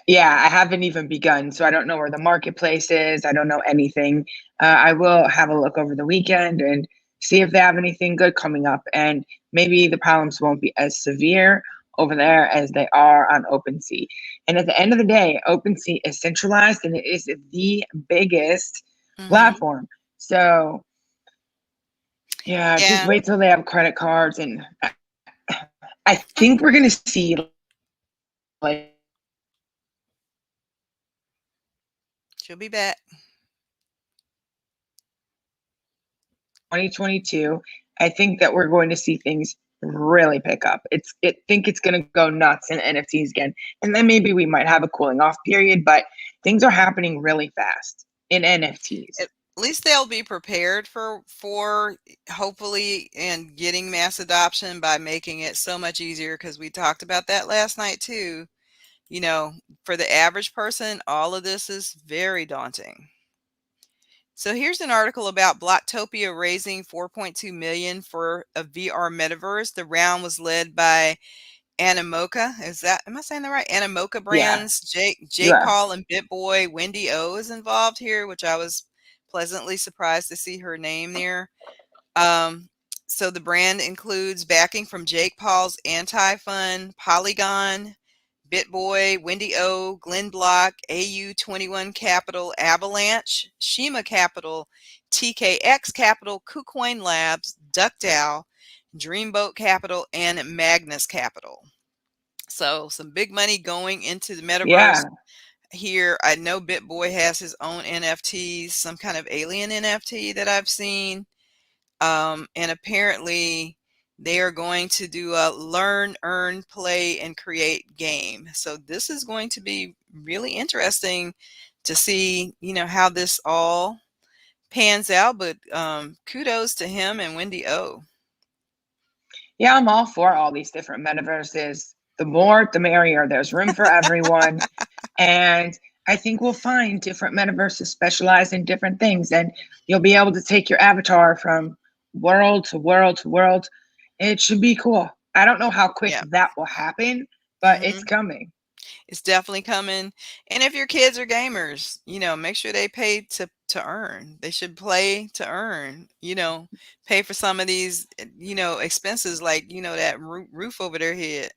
Yeah, I haven't even begun, so I don't know where the marketplace is. I don't know anything. I will have a look over the weekend and see if they have anything good coming up, and maybe the problems won't be as severe over there as they are on OpenSea. And at the end of the day, OpenSea is centralized and it is the biggest platform. So yeah, just Yeah, wait till they have credit cards, and I think we're gonna see like she'll be back. 2022. I think that we're going to see things really pick up. Think it's going to go nuts in NFTs again, and then maybe we might have a cooling off period. But things are happening really fast in NFTs. At least they'll be prepared for hopefully and getting mass adoption by making it so much easier, because we talked about that last night too. For the average person, all of this is very daunting. So here's an article about Blocktopia raising 4.2 million for a VR metaverse. The round was led by Animoca. Am I saying that right? Animoca Yeah, Brands. you Jake are. Paul and BitBoy. Wendy O is involved here, which I was pleasantly surprised to see her name there. Um, so the brand includes backing from Jake Paul's Anti-Fun, Polygon, BitBoy, Wendy O, Glenn Block, AU21 Capital, Avalanche, Shima Capital, TKX Capital, KuCoin Labs, DuckDAO, Dreamboat Capital, and Magnus Capital. So some big money going into the metaverse Yeah, here. I know BitBoy has his own NFTs, some kind of alien NFT that I've seen. And apparently they are going to do a learn, earn, play, and create game. So this is going to be really interesting to see, how this all pans out. But kudos to him and Wendy O. yeah, I'm all for all these different metaverses. The more, the merrier. There's room for everyone. And I think we'll find different metaverses specialize in different things, and you'll be able to take your avatar from world to world to world. It should be cool. I don't know how quick Yeah. that will happen, but it's Mhm. coming. It's definitely coming. And if your kids are gamers, make sure they pay to earn. They should play to earn, pay for some of these, expenses like, that roof over their head.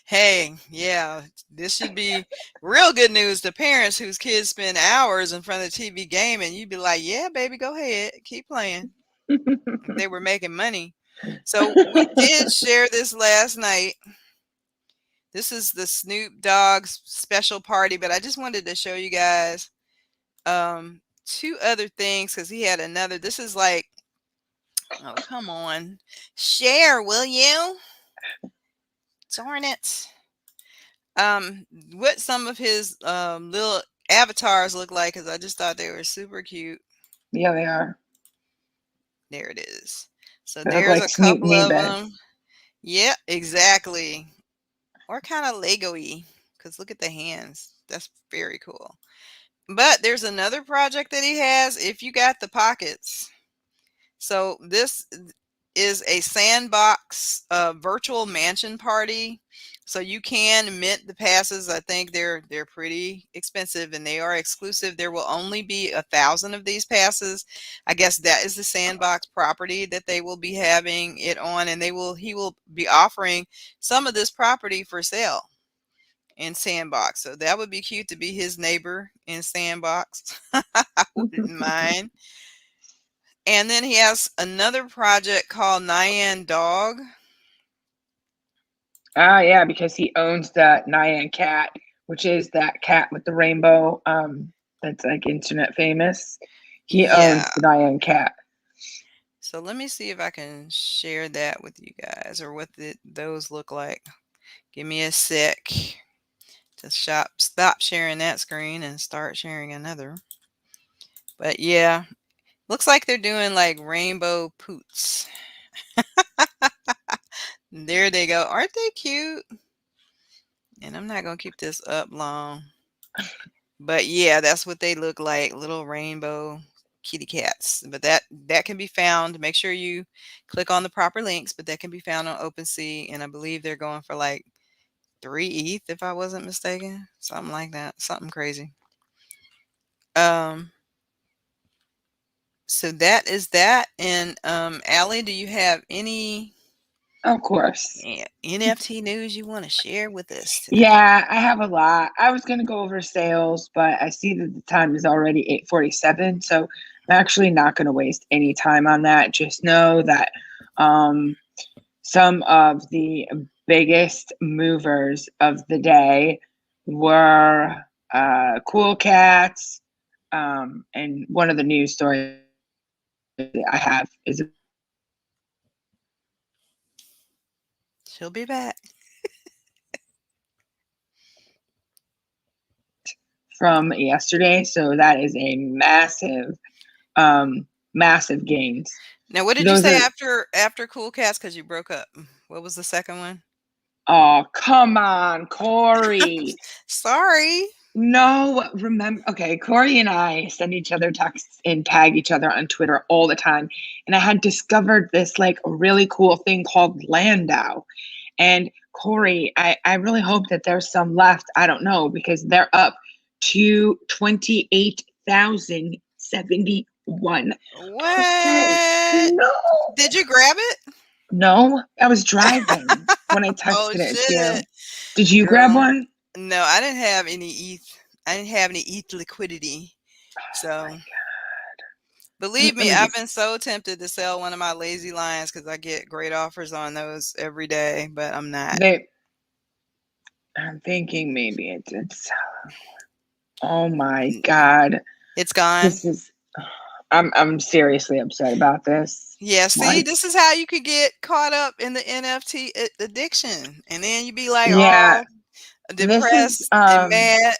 Hey, yeah, this should be real good news to parents whose kids spend hours in front of the TV gaming. You'd be like, "Yeah, baby, go ahead, keep playing." If they were making money. So we did share this last night. This is the Snoop Dogg's special party, but I just wanted to show you guys two other things because he had another. This is like, oh, come on. Share, will you? Darn it. What some of his little avatars look like because I just thought they were super cute. Yeah, they are. There it is. So They look there's like a Snoop couple knee of beds. them. Yep, exactly. Or kind of Lego-y because look at the hands. That's very cool. But there's another project that he has if you got the pockets. So this is a sandbox virtual mansion party. So you can mint the passes. I think they're pretty expensive and they are exclusive. There will only be 1,000 of these passes. I guess that is the sandbox property that they will be having it on, and he will be offering some of this property for sale in Sandbox. So that would be cute to be his neighbor in Sandbox. I wouldn't mind. And then he has another project called Nyan Dog. Ah, yeah, because he owns the Nyan cat, which is that cat with the rainbow. That's like internet famous. He Yeah. owns the Nyan cat. So let me see if I can share that with you guys or what those look like. Give me a sec to stop sharing that screen and start sharing another. But yeah, looks like they're doing like rainbow poots. There they go. Aren't they cute? And I'm not going to keep this up long. But yeah, that's what they look like, little rainbow kitty cats. But that can be found. Make sure you click on the proper links, but that can be found on OpenSea, and I believe they're going for like 3 ETH if I wasn't mistaken, something like that, something crazy. Um, so that is that. And Allie, do you have any Of course. NFT news you want to share with us today? Yeah, I have a lot. I was going to go over sales, but I see that the time is already 8:47, so I'm actually not going to waste any time on that. Just know that um, some of the biggest movers of the day were Cool Cats, and one of the news stories I have is She'll be back. from yesterday. So that is a massive gains. Now, what did you Those say are after Cool Cats? Because you broke up. What was the second one? oh come on, Corey. Sorry. No, remember, okay, Corey and I send each other texts and tag each other on Twitter all the time. And I had discovered this like really cool thing called Landau. And Corey, I really hope that there's some left. I don't know because they're up to 28,071%. What? No. Did you grab it? No, I was driving when I Oh texted it to shit, you. Did you grab girl. one? No, I didn't have any ETH. I didn't have any ETH liquidity. Oh my So God. believe Let me, me I've just been so tempted to sell one of my lazy lions because I get great offers on those every day, but I'm not. they I'm thinking maybe it's oh my God. It's gone. This is I'm seriously upset about this. Yeah, see, Why? this is how you could get caught up in the NFT addiction. And then you be like Yeah, all this is depressed and mad.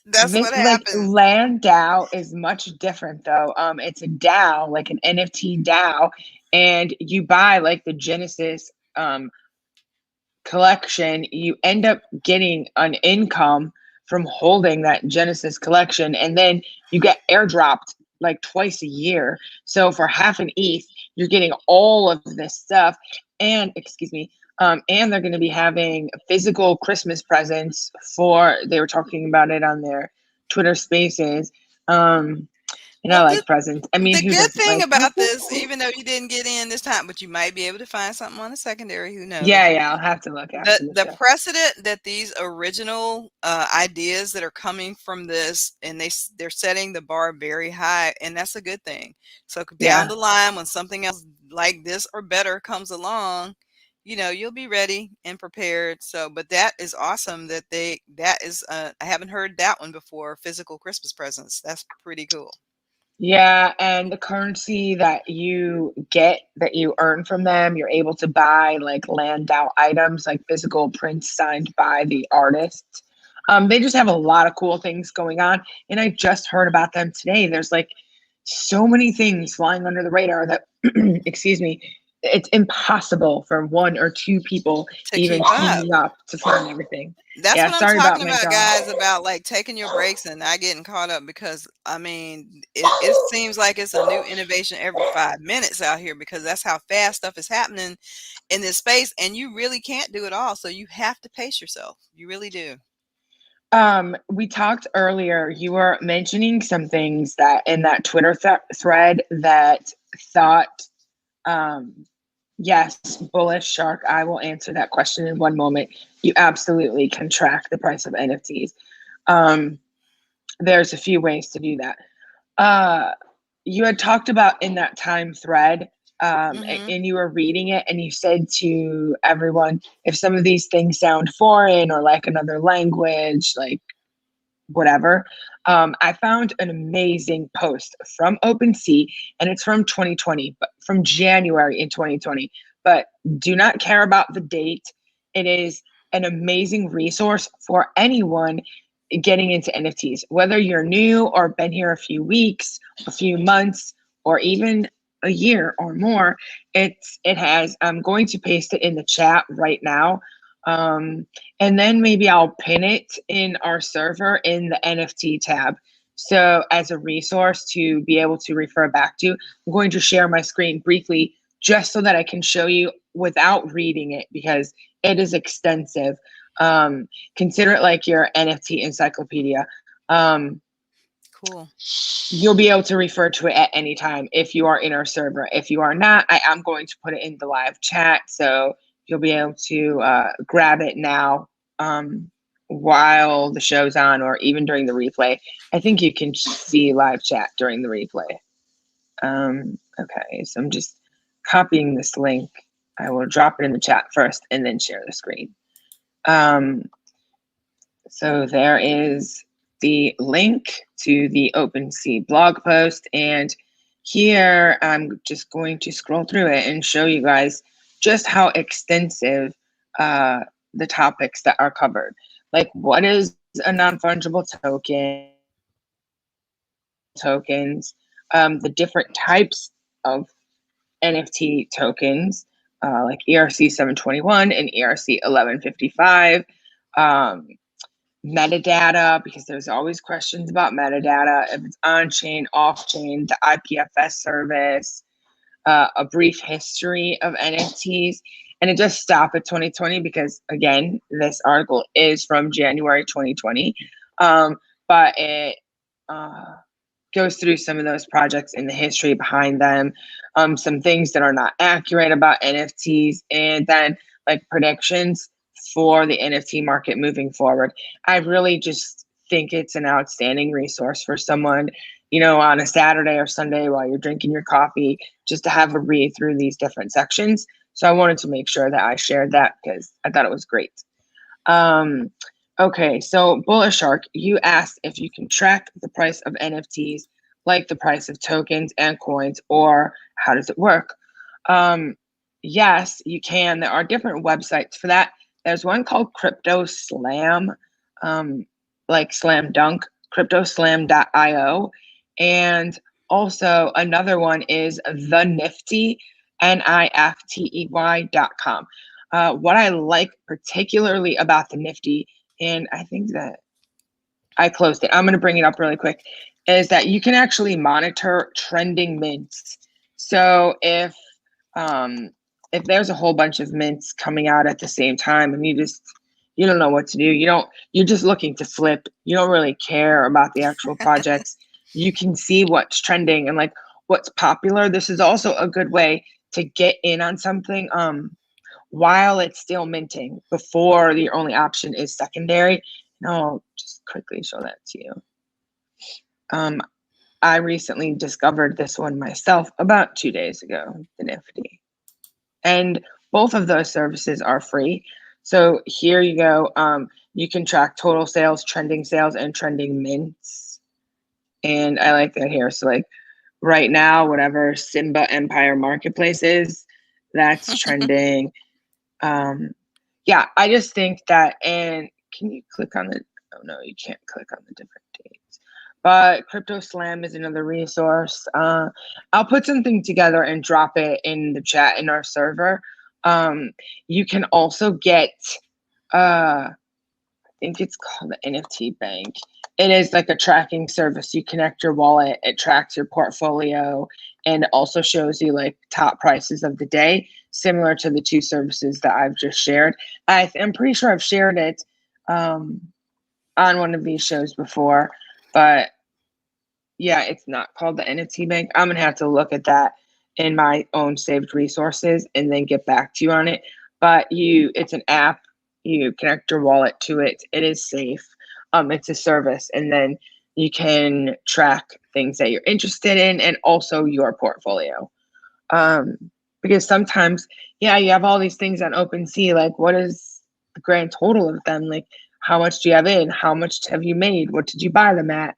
That's this what like happens. land DAO is much different though. It's a DAO, like an NFT DAO, and you buy like the Genesis collection, you end up getting an income from holding that Genesis collection, and then you get airdropped like twice a year. So for half an ETH, you're getting all of this stuff, and excuse me, and they're going to be having physical Christmas presents for. They were talking about it on their Twitter Spaces. And I Well, like presents. I mean, the who good doesn't thing like about presents? this, even though you didn't get in this time, but you might be able to find something on a secondary, who knows? Yeah, yeah, I'll have to look The after the the show. precedent that these original ideas that are coming from this, and they're setting the bar very high, and that's a good thing. So down Yeah. the line, when something else like this or better comes along, you'll be ready and prepared. So, but that is awesome that is I haven't heard that one before. Physical Christmas presents. That's pretty cool. Yeah, and the currency that you get, that you earn from them, you're able to buy like land out items, like physical prints signed by the artists. They just have a lot of cool things going on, and I just heard about them today. There's like so many things flying under the radar that, excuse me, it's impossible for one or two people To even keep up. teaming up to find everything. That's Yeah, what I'm sorry about talking my about, dog. guys, about like taking your breaks and not getting caught up, because I mean, it seems like it's a new innovation every 5 minutes out here, because that's how fast stuff is happening in this space, and you really can't do it all. So you have to pace yourself. You really do. We talked earlier, you were mentioning some things that in that Twitter thread that thought, um, yes, bullish shark. I will answer that question in one moment. You absolutely can track the price of NFTs. Um, there's a few ways to do that. Uh, you had talked about in that time thread, Hmm. and you were reading it, and you said to everyone, if some of these things sound foreign or like another language, like whatever. I found an amazing post from OpenSea, and it's from 2020, but from January in 2020. But do not care about the date. It is an amazing resource for anyone getting into NFTs, whether you're new or been here a few weeks, a few months, or even a year or more. It has. I'm going to paste it in the chat right now. Um, and then maybe I'll pin it in our server in the NFT tab. So as a resource to be able to refer back to, I'm going to share my screen briefly just so that I can show you without reading it because it is extensive. Consider it like your NFT encyclopedia. Um, Cool. you'll be able to refer to it at any time if you are in our server. If you are not, I am going to put it in the live chat. So you'll be able to grab it now while the show's on or even during the replay. I think you can see live chat during the replay. Okay, so I'm just copying this link. I will drop it in the chat first and then share the screen. So there is the link to the OpenSea blog post. And here I'm just going to scroll through it and show you guys just how extensive the topics that are covered. Like, what is a non-fungible token? Tokens, the different types of NFT tokens, like ERC 721 and ERC 1155. Metadata, because there's always questions about metadata, if it's on chain, off chain, the IPFS service, a brief history of NFTs. And it just stop at 2020 because, again, this article is from January 2020. But it goes through some of those projects and the history behind them, some things that are not accurate about NFTs, and then like predictions for the NFT market moving forward. I really just think it's an outstanding resource for someone, on a Saturday or Sunday while you're drinking your coffee, just to have a read through these different sections. So I wanted to make sure that I shared that because I thought it was great. Okay, so Bullish Shark, you asked if you can track the price of NFTs like the price of tokens and coins, or how does it work? Yes, you can. There are different websites for that. There's one called Crypto Slam, like Slam Dunk, cryptoslam.io. And also another one is the Nifty, NIFTEY.com. What I like particularly about the Nifty, and I think that I closed it. I'm going to bring it up really quick, is that you can actually monitor trending mints. So if there's a whole bunch of mints coming out at the same time and you don't know what to do, you're just looking to flip. You don't really care about the actual projects. You can see what's trending and like what's popular. This is also a good way to get in on something while it's still minting before the only option is secondary. And I'll just quickly show that to you. I recently discovered this one myself about 2 days ago, the Nifty. And both of those services are free. So here you go. You can track total sales, and trending mints. And I like that here. So like right now, whatever Simba Empire Marketplace is, that's trending. Yeah, I just think that, and can you click on oh no, you can't click on the different dates. But Crypto Slam is another resource. I'll put something together and drop it in the chat in our server. You can also get, I think it's called the NFT Bank. It is like a tracking service. You connect your wallet, it tracks your portfolio, and also shows you like top prices of the day, similar to the two services that I've just shared. I'm pretty sure I've shared it on one of these shows before, but yeah, it's not called the NFT Bank. I'm gonna have to look at that in my own saved resources and then get back to you on it. But it's an app. You connect your wallet to it. It is safe. It's a service, and then you can track things that you're interested in and also your portfolio. Because sometimes, yeah, you have all these things on OpenSea. Like, what is the grand total of them? Like, how much do you have in? How much have you made? What did you buy them at?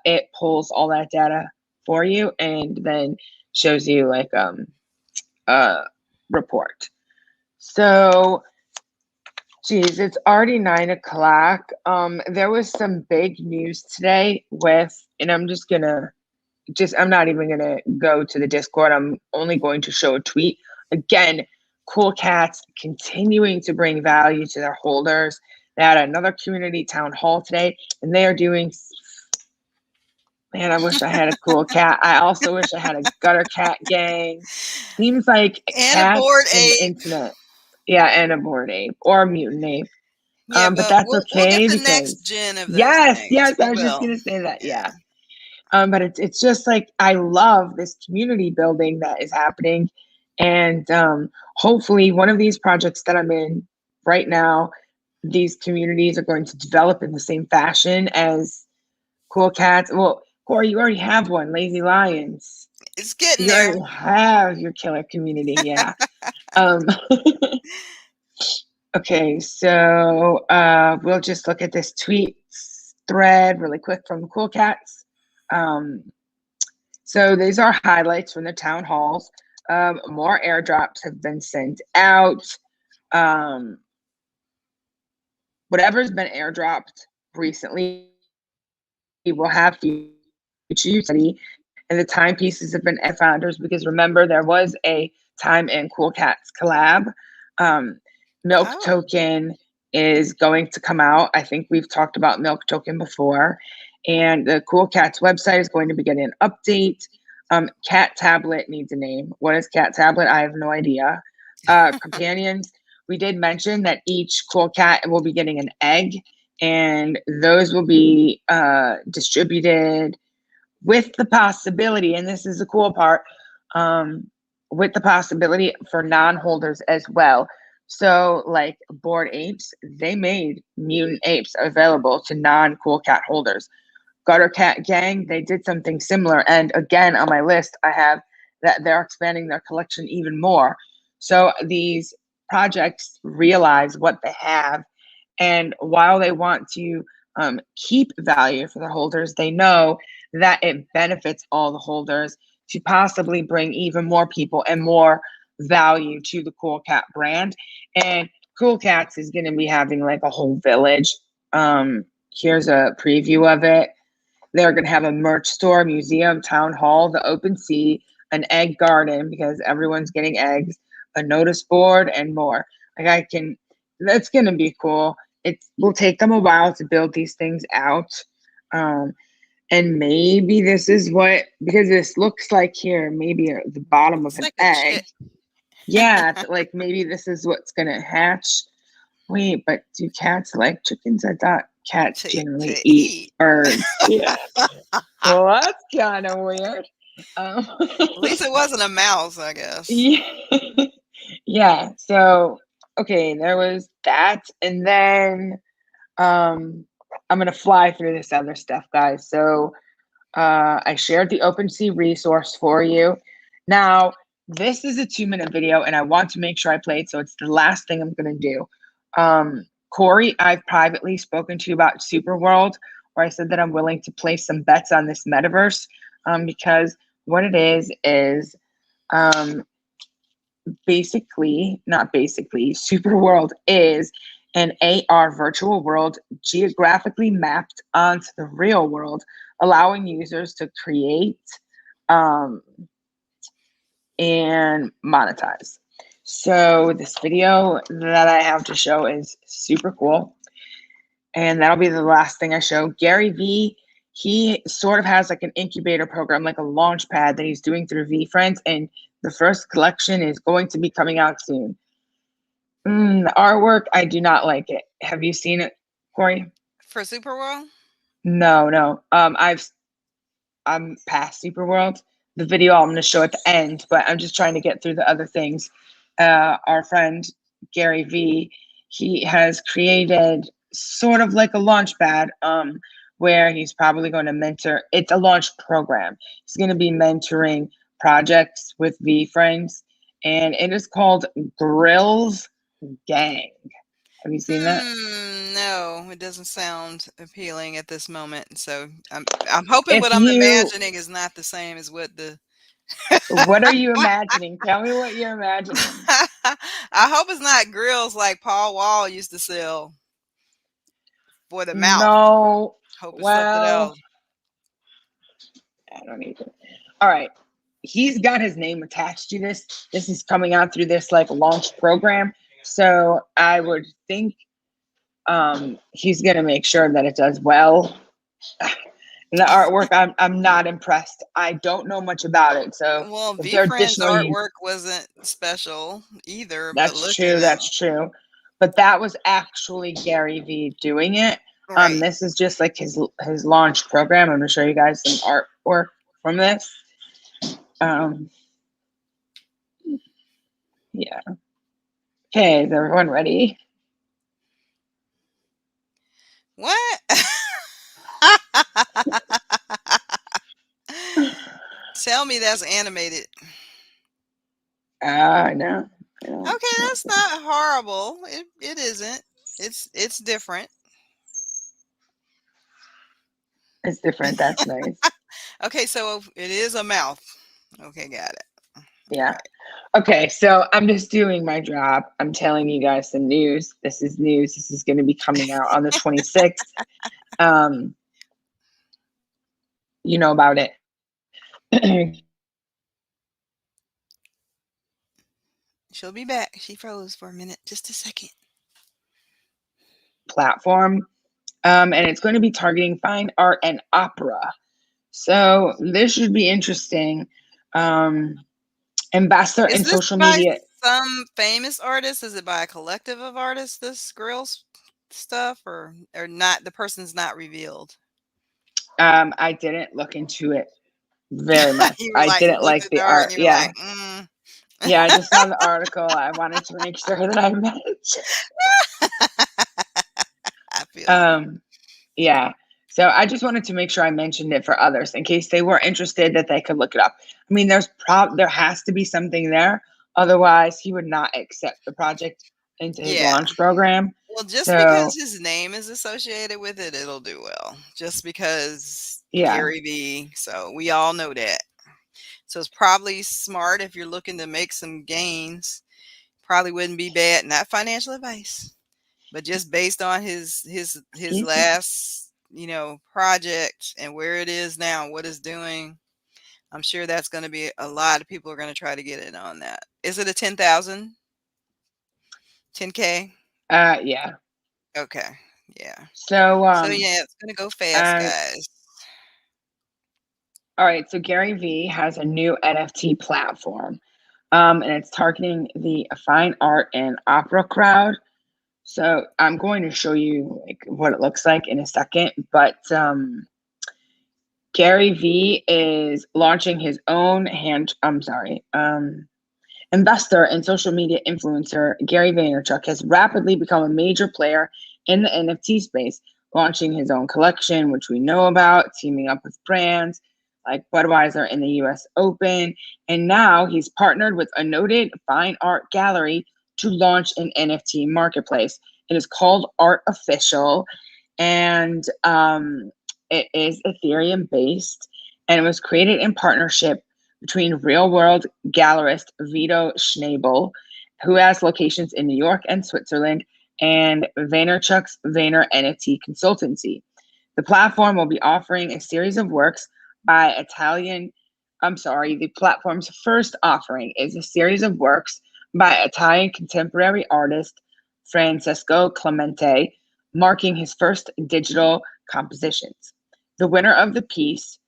It pulls all that data for you and then shows you like a report. So, geez, it's already 9 o'clock. There was some big news today and I'm not even gonna go to the Discord. I'm only going to show a tweet. Again, Cool Cats continuing to bring value to their holders. They had another community town hall today, and they are doing. Man, I wish I had a cool cat. I also wish I had a gutter cat gang. Seems like And a cats bored in the ape. internet. Yeah, and a bored ape or a mutant ape. Yeah, But but that's we'll get okay the next because gen of those yes, things. yes, We I was just will. gonna say that. Yeah. Yeah. But it's just like I love this community building that is happening, and hopefully one of these projects that I'm in right now, these communities are going to develop in the same fashion as Cool Cats. Well, Corey, you already have one, Lazy Lions. It's getting You there. already have your killer community, yeah. um, okay, so we'll just look at this tweet thread really quick from the Cool Cats. So these are highlights from the town halls. More airdrops have been sent out. Whatever's been airdropped recently will have future utility, and the timepieces have been founders because remember there was a Time and Cool Cats collab. Milk Token is going to come out. I think we've talked about Milk Token before, and the Cool Cats website is going to be getting an update. Cat Tablet needs a name. What is Cat Tablet? I have no idea. Companions, we did mention that each Cool Cat will be getting an egg, and those will be distributed with the possibility, and this is the cool part, with the possibility for non-holders as well. So like Bored Apes, they made mutant apes available to non-Cool Cat holders. Gutter Cat Gang, they did something similar. And again, on my list, I have that they're expanding their collection even more. So these projects realize what they have. And while they want to keep value for the holders, they know that it benefits all the holders to possibly bring even more people and more value to the Cool Cat brand. And Cool Cats is going to be having like a whole village. Here's a preview of it. They're going to have a merch store, museum, town hall, the open sea, an egg garden because everyone's getting eggs, a notice board, and more. Like I can, that's gonna be cool. It will take them a while to build these things out. Um, and maybe this is what, because this looks like here, maybe the bottom of It's an like a egg. chick Yeah, like maybe this is what's gonna hatch. Wait, but do cats like chickens? I thought cats generally to eat eat. birds. Yeah. At Well, that's kind of weird. Um, least it wasn't a mouse, I guess. yeah. Yeah. So, okay, there was that. And then I'm going to fly through this other stuff, guys. So, I shared the OpenSea resource for you. Now, this is a 2-minute video, and I want to make sure I play it, so it's the last thing I'm going to do. Corey, I've privately spoken to you about Superworld, where I said that I'm willing to place some bets on this metaverse, because what it is um, basically, not basically, Superworld is an AR virtual world geographically mapped onto the real world, allowing users to create um, and monetize. So, this video that I have to show is super cool. And that'll be the last thing I show. Gary Vee, he sort of has like an incubator program, like a launch pad that he's doing through VeeFriends. And the first collection is going to be coming out soon. The artwork, I do not like it. Have you seen it, Corey? For Superworld? No, no. I'm past Superworld. The video I'm going to show at the end, but I'm just trying to get through the other things. Our friend Gary V, he has created sort of like a launch pad, where he's probably going to mentor. It's a launch program. He's going to be mentoring projects with VeeFriends, and it is called Grills Gang. Have you seen that? No, it doesn't sound appealing at this moment. So I'm hoping If what I'm you, imagining is not the same as what the what are you imagining? Tell me what you're imagining. I hope it's not grills like Paul Wall used to sell for the mouth. No. Hope it's something Well, else. I don't even. All right. He's got his name attached to this. This is coming out through this like launch program. So I would think he's gonna make sure that it does well. The artwork, I'm not impressed. I don't know much about it. So Well, if there are V-Friend's additional artwork wasn't special either, but that's looking true, at that's true. But that was actually Gary Vee doing it. right. This is just like his launch program. I'm gonna show you guys some artwork from this. Um, yeah. Okay, is everyone ready? What? Tell me that's animated. No, I don't Okay, know. that's not horrible. It isn't. It's different. It's different. That's nice. Okay, so it is a mouth. Okay, got it. Yeah. Okay. Okay, so I'm just doing my job. I'm telling you guys some news. This is news. This is going to be coming out on the 26th. Um, you know about it. She'll be back. She froze for a minute. Just a second. Platform. And it's going to be targeting fine art and opera. So this should be interesting. Um, Ambassador Is in this social by media. some famous artist? Is it by a collective of artists? This grills stuff, or not? The person's not revealed. I didn't look into it very much. You were I like, you didn't looked like at the the art and art. you were Yeah. like, mm. Yeah, I just saw the article. I wanted to make sure that I mentioned. I feel you. Um, yeah. So I just wanted to make sure I mentioned it for others in case they were interested that they could look it up. I mean, there has to be something there. Otherwise, he would not accept the project into his Yeah. launch program. Well, just because So his name is associated with it, it'll do well. Just because yeah, Gary V. So we all know that. So it's probably smart if you're looking to make some gains. Probably wouldn't be bad. Not financial advice, but just based on his he's last project and where it is now, what it's doing. I'm sure that's going to be a lot of people are going to try to get in on that. Is it a 10,000? 10K? Yeah. Okay. Yeah. So, So yeah, it's gonna go fast, uh, guys. all right. So Gary Vee has a new NFT platform, and it's targeting the fine art and opera crowd. So I'm going to show you like what it looks like in a second, but Gary Vee is launching his own investor and social media influencer Gary Vaynerchuk has rapidly become a major player in the NFT space, launching his own collection, which we know about, teaming up with brands like Budweiser in the US Open. And now he's partnered with a noted fine art gallery to launch an NFT marketplace. It is called Art Official, and it is Ethereum based, and it was created in partnership between real world gallerist Vito Schnabel, who has locations in New York and Switzerland, and Vaynerchuk's Vayner NFT Consultancy. The platform will be offering a series of works by the platform's first offering is a series of works by Italian contemporary artist Francesco Clemente, marking his first digital compositions. The winner of the piece,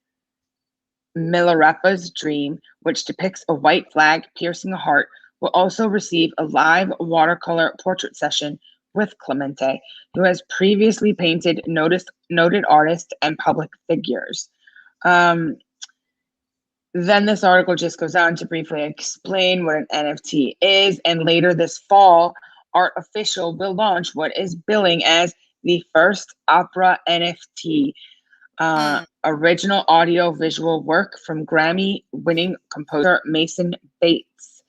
Milarepa's Dream, which depicts a white flag piercing a heart, will also receive a live watercolor portrait session with Clemente, who has previously painted noted artists and public figures. Um, then this article just goes on to briefly explain what an NFT is, and later this fall, Art Official will launch what is billing as the first opera NFT, original audio visual work from Grammy winning composer Mason Bates.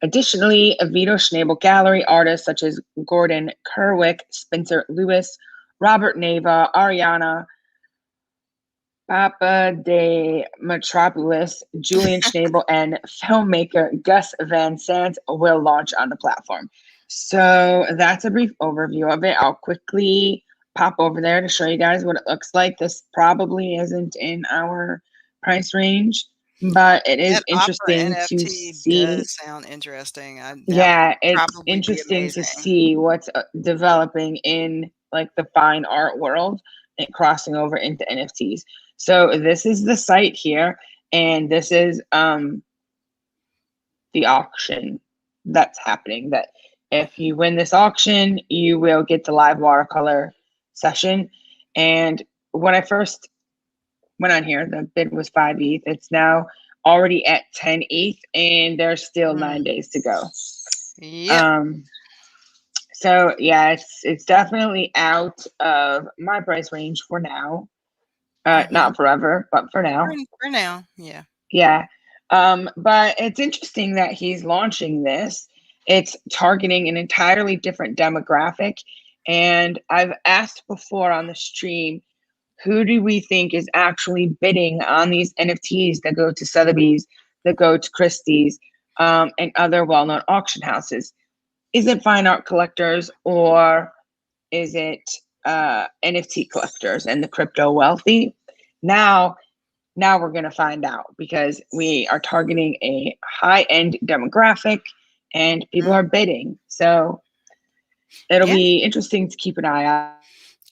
Additionally, a Vito Schnabel gallery artists such as Gordon Kerwick, Spencer Lewis, Robert Neva, Ariana Papa de Metropolis, Julian Schnabel, and filmmaker Gus Van Sant will launch on the platform. So that's a brief overview of it. I'll quickly pop over there to show you guys what it looks like. This probably isn't in our price range, but it is That opera interesting to NFT see. does sound interesting. That would Yeah, it's probably be interesting to amazing. see what's developing in like the fine art world and crossing over into NFTs. So this is the site here, and this is the auction that's happening. That if you win this auction, you will get the live watercolor session. And when I first went on here, the bid was 5 ETH. It's now already at 10 ETH, and there's still 9 days to go. Yep. Um, so yeah, it's definitely out of my price range for now. Mhm. Not forever, but for For now. for now, yeah. Yeah. But it's interesting that he's launching this. It's targeting an entirely different demographic. And I've asked before on the stream, who do we think is actually bidding on these NFTs that go to Sotheby's, that go to Christie's, and other well-known auction houses? Is it fine art collectors, or is it NFT collectors and the crypto wealthy? Now, now we're going to find out, because we are targeting a high end demographic and people Mm. are bidding. So it'll Yeah. be interesting to keep an eye out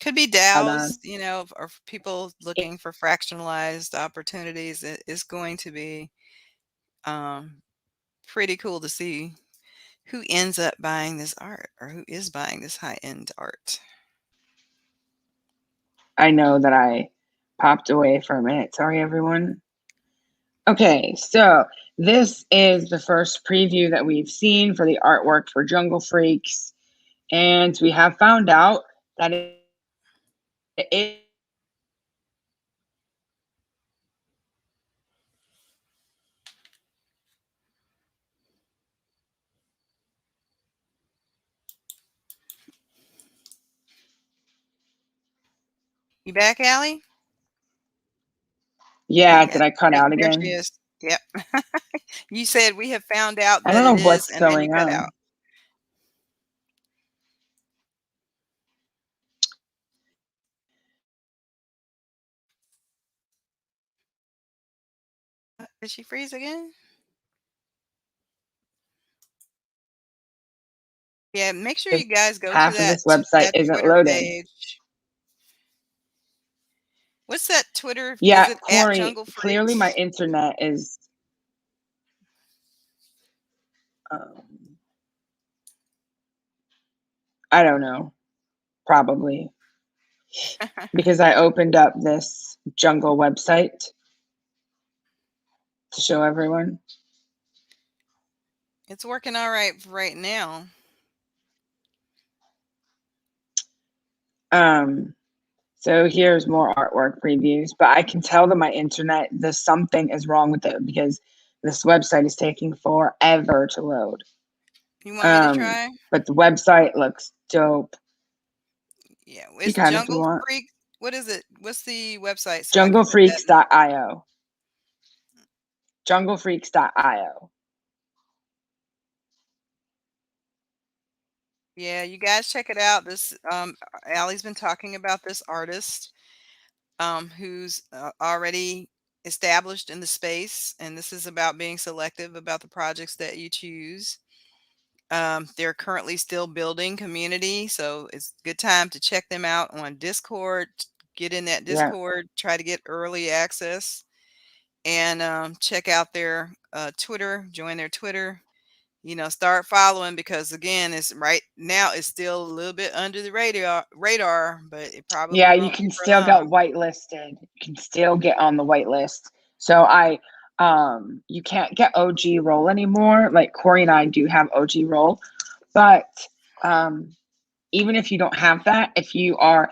Could be on. DAOs, or people looking for fractionalized opportunities. It is going to be um, pretty cool to see who ends up buying this art or who is buying this high-end art. I know that I popped away for a minute. Sorry, everyone. Okay, so this is the first preview that we've seen for the artwork for Jungle Freaks. And we have found out that it is You back, Allie? yeah, We have did I cut yep, out there she again? is. Yep. You said we have found out I that don't it know is, what's and then you going cut out. on. Did she freeze again? Yeah, make sure Because you guys go to half of that this website that isn't Twitter loading. page. What's that Twitter? Is Yeah, it at Corey, Jungle clearly my Freaks? internet is, um, I don't know, probably because I opened up this jungle website to show everyone. It's working all right for right now. Um, so here's more artwork previews, but I can tell that my internet, there's something is wrong with it because this website is taking forever to load. You want me to try? But the website looks dope. Yeah, You it's can if you Jungle want. Freak. What is it? What's the website so I can put that in? Junglefreaks.io. Junglefreaks.io. Yeah, you guys check it out. This Allie's been talking about this artist who's already established in the space, and this is about being selective about the projects that you choose. They're currently still building community, so it's a good time to check them out on Discord. Get in that Yeah. Discord, try to get early access, and check out their Twitter. Join their Twitter. Start following because again, it's right now it's still a little bit under the radar, but it probably Yeah, you won't be can for still get long. whitelisted. You can still get on the whitelist. So you can't get OG roll anymore. Like Corey and I do have OG roll, but um even if you don't have that, if you are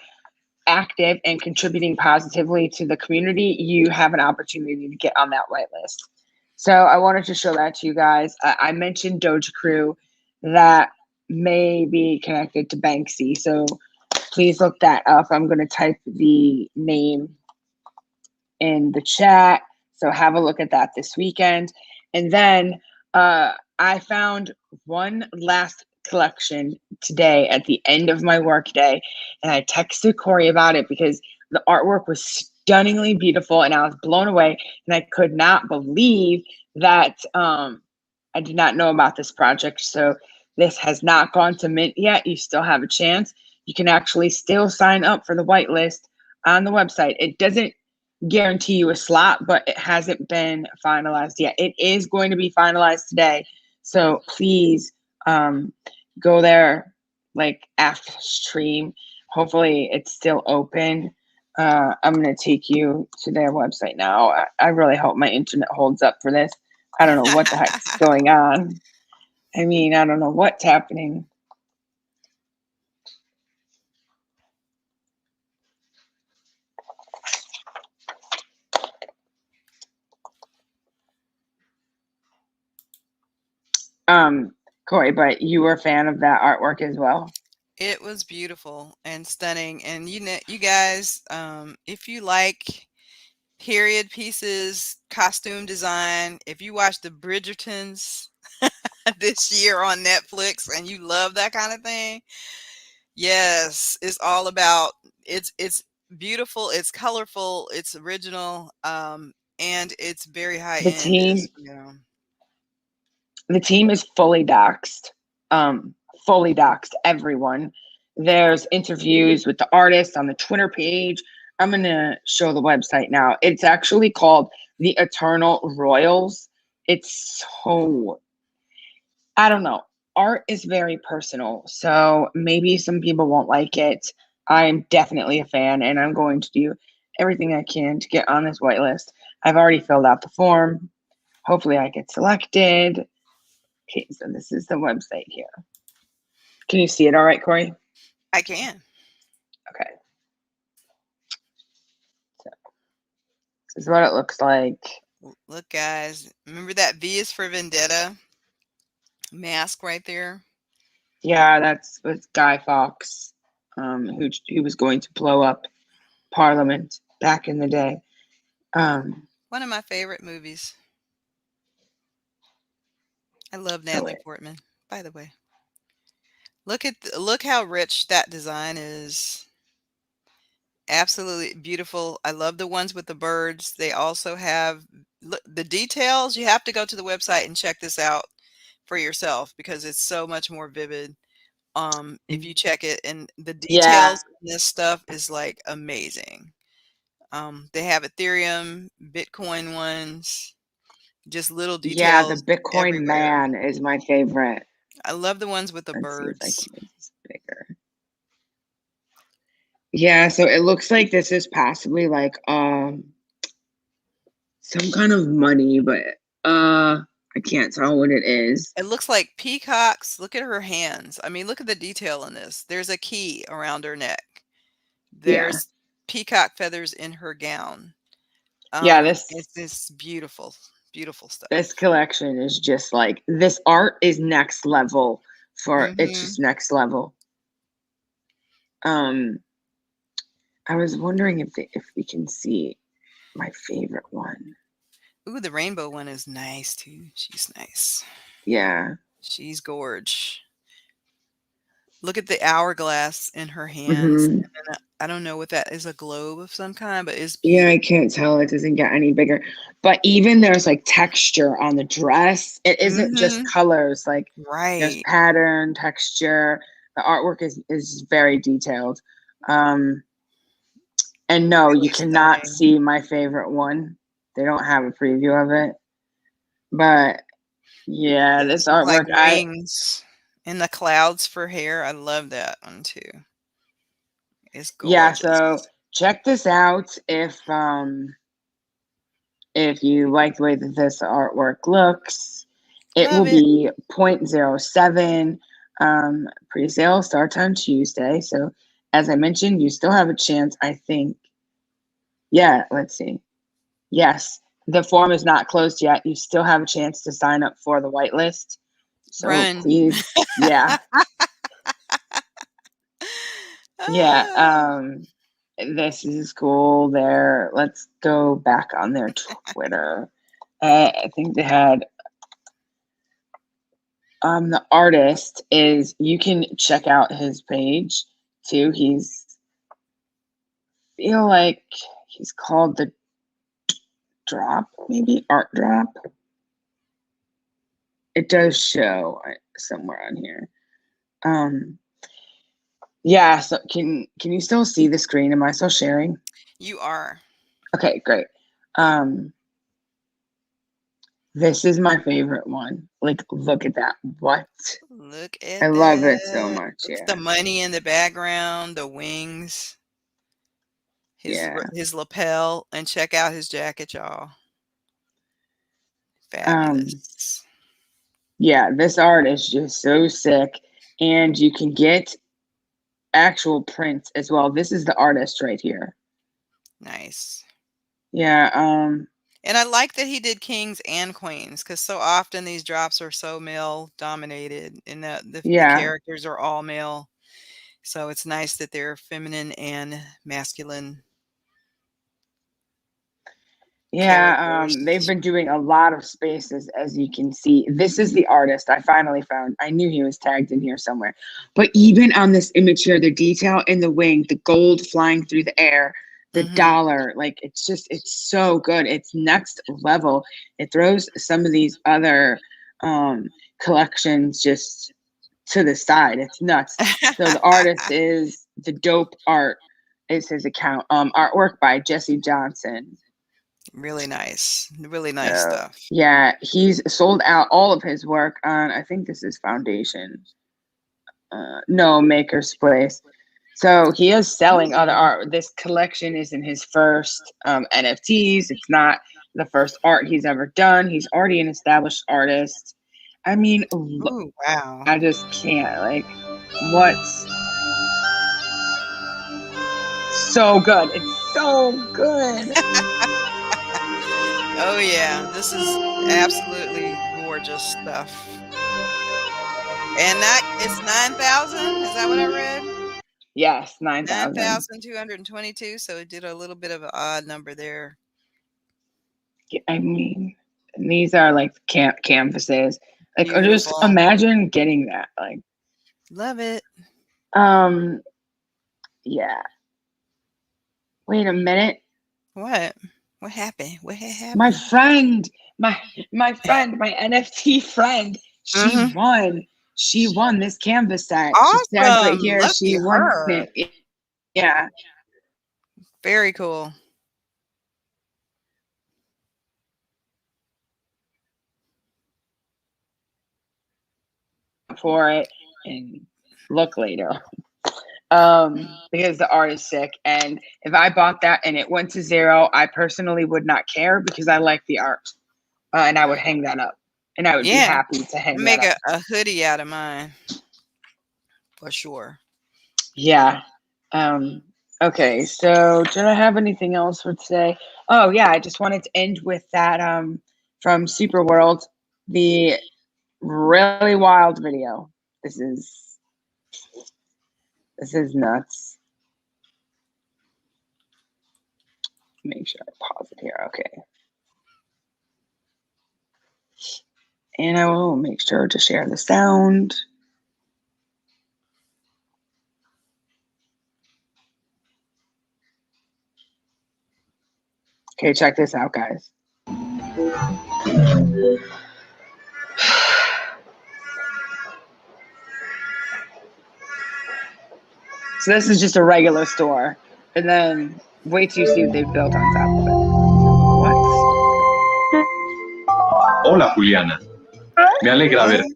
active and contributing positively to the community, you have an opportunity to get on that whitelist. So I wanted to show that to you guys. I mentioned Doja Crew, that may be connected to Banksy. So please look that up. I'm going to type the name in the chat. So have a look at that this weekend. And then I found one last collection today at the end of my workday. And I texted Corey about it because the artwork was stunningly beautiful and I was blown away. And I could not believe that I did not know about this project. So this has not gone to mint yet. You still have a chance. You can actually still sign up for the whitelist on the website. It doesn't guarantee you a slot, but it hasn't been finalized yet. It is going to be finalized today. So please go there like after the stream. Hopefully it's still open. I'm going to take you to their website now. I really hope my internet holds up for this. I don't know what the heck's going on. I mean, I don't know what's happening. Corey, but you were a fan of that artwork as well. It was beautiful and stunning, and you guys, if you like period pieces, costume design, if you watch the Bridgertons this year on Netflix and you love that kind of thing, yes, it's all about it's beautiful, it's colorful, it's original, and it's very high The end. team It's. the team is um fully doxed everyone. There's interviews with the artists on the Twitter page. I'm gonna show the website now. It's actually called the Eternal Royals. It's so, I don't know, art is very personal, so maybe some people won't like it. I'm definitely a fan and I'm going to do everything I can to get on this whitelist. I've already filled out the form. Hopefully I get selected. Okay, so this is the website here. Can you see it all right, Corey? I can. Okay, so this is what it looks like. Look, guys, remember that V is for Vendetta mask right there? Yeah, that's with Guy Fawkes, who was going to blow up Parliament back in the day. One of my favorite movies. I love Oh Natalie wait, Portman, by the way. Look how rich that design is. Absolutely beautiful. I love the ones with the birds. They also have the details. You have to go to the website and check this out for yourself because it's so much more vivid If you check it, and the Yeah. details in this stuff is like amazing. They have Ethereum, Bitcoin ones, just little Yeah, the details Bitcoin everywhere. man is my favorite. I love the ones with the Let's see if I birds. can make this bigger. Yeah, so it looks like this is possibly like some kind of money, but I can't tell what it is. It looks like peacocks. Look at her hands. I mean, look at the detail in this. There's a key around her neck. Yeah. There's peacock feathers in her gown. Yeah, this It's this beautiful, beautiful this stuff. collection is just like this art is next level for it's Mhm. just next level. Um I was wondering if we can see my favorite one. Ooh, the rainbow one is nice too. She's nice. Yeah. She's gorge. Look at the hourglass in her hands. Hmm. And then I don't know what that is, a globe of some kind, but it's Yeah, I beautiful. can't tell. It doesn't get any bigger. But even there's like texture on the dress. It isn't just Mhm. colors. Like there's Right. pattern, texture. The artwork is very detailed. Um, and no, you Really cannot stunning. see my favorite one. They don't have a preview of it. But yeah, this Those look like artwork, wings and the clouds for hair. I love that one too. It's yeah, so gorgeous. check this out if you like the way that this artwork looks. It Love will it. be 0.07. Pre-sale starts on Tuesday. So as I mentioned, you still have a chance, I think. Yeah, let's see. Yes, the form is not closed yet. You still have a chance to sign up for the whitelist. So Run. please, yeah, yeah. Ah. This is cool. There, let's go back on their Twitter. I think they had the artist is you can check out his page too. Feel like he's called the drop, maybe art drop. It does show somewhere on here. Um yeah, so can you still see the screen? Am I still sharing? You are. Okay, great. Um this is my favorite one. Like look at that. What? Look I at love it so that. much. Look at the Yeah. money in the background, the wings, Yeah. his lapel, and check out his jacket, y'all. Um Fabulous. yeah, this art is just so sick and you can get actual prints as well. This is the artist right here. Nice. Yeah, And I like that he did kings and queens because so often these drops are so male dominated and the yeah, characters are all male. So it's nice that they're feminine and masculine yeah. They've characters. been doing a lot of spaces, as you can see. This is the artist I finally found. I knew he was tagged in here somewhere. But even on this image here, the detail in the wing, the gold flying through the air, the Mhm. dollar, like it's so good. It's next level. It throws some of these other collections just to the side. It's nuts. So the artist is the dope art is his account. Artwork by Jesse Johnson. Really nice. Really nice So stuff. yeah, he's sold out all of his work on I think this is Foundation. No, Maker's Place. So he is selling other Ooh. art. This collection isn't his first NFTs. It's not the first art he's ever done. He's already an established artist. I mean, Ooh, wow. I just can't like what's so good. It's so good. Oh, yeah. This is absolutely gorgeous stuff. And that it's 9,000? Is that what I read? Yes, 9,000. 9,222, so it did a little bit of an odd number there. I mean, these are like canvases. Like, or just Beautiful. imagine getting that. Like, Love it. um, yeah. Wait a minute. What? What happened? What had My happened? friend, my my friend, my NFT friend, she Mhm. won. she won this canvas set. She said right Awesome. here she Lucky won her. it. Yeah. Very cool. For it and look later. Because the art is sick. And if I bought that and it went to zero, I personally would not care because I like the art. And I would hang that up. And I would be Yeah. happy to hang that Make up. a hoodie out of mine. For sure. Yeah. Okay, so did I have anything else for today? Oh yeah, I just wanted to end with that from Super World, the really wild video. This is nuts. Make sure I pause it here. Okay. And I will make sure to share the sound. Okay, check this out, guys. So this is just a regular store. And then wait till you see what they've built on top of it. What? Hola Juliana, me alegra What? verte.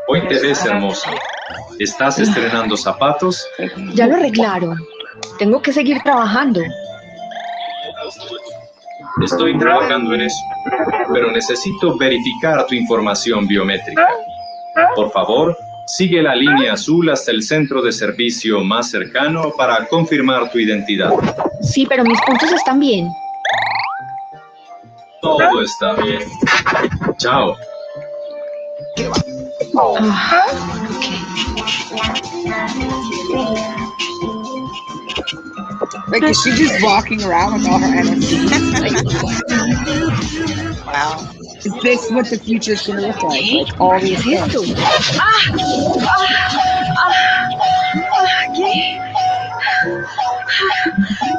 Hoy te ves hermosa. ¿Estás estrenando zapatos? Ya lo arreglaron. Tengo que seguir trabajando. Estoy trabajando en eso, pero necesito verificar tu información biométrica. Por favor, sigue la línea azul hasta el centro de servicio más cercano para confirmar tu identidad. Sí, pero mis puntos están bien. Todo está bien. Chao. Like, is she just walking around with all her NFTs? Wow. Is this what the future is going to look like? Like all these ¿Qué es esto? things. ¿Qué?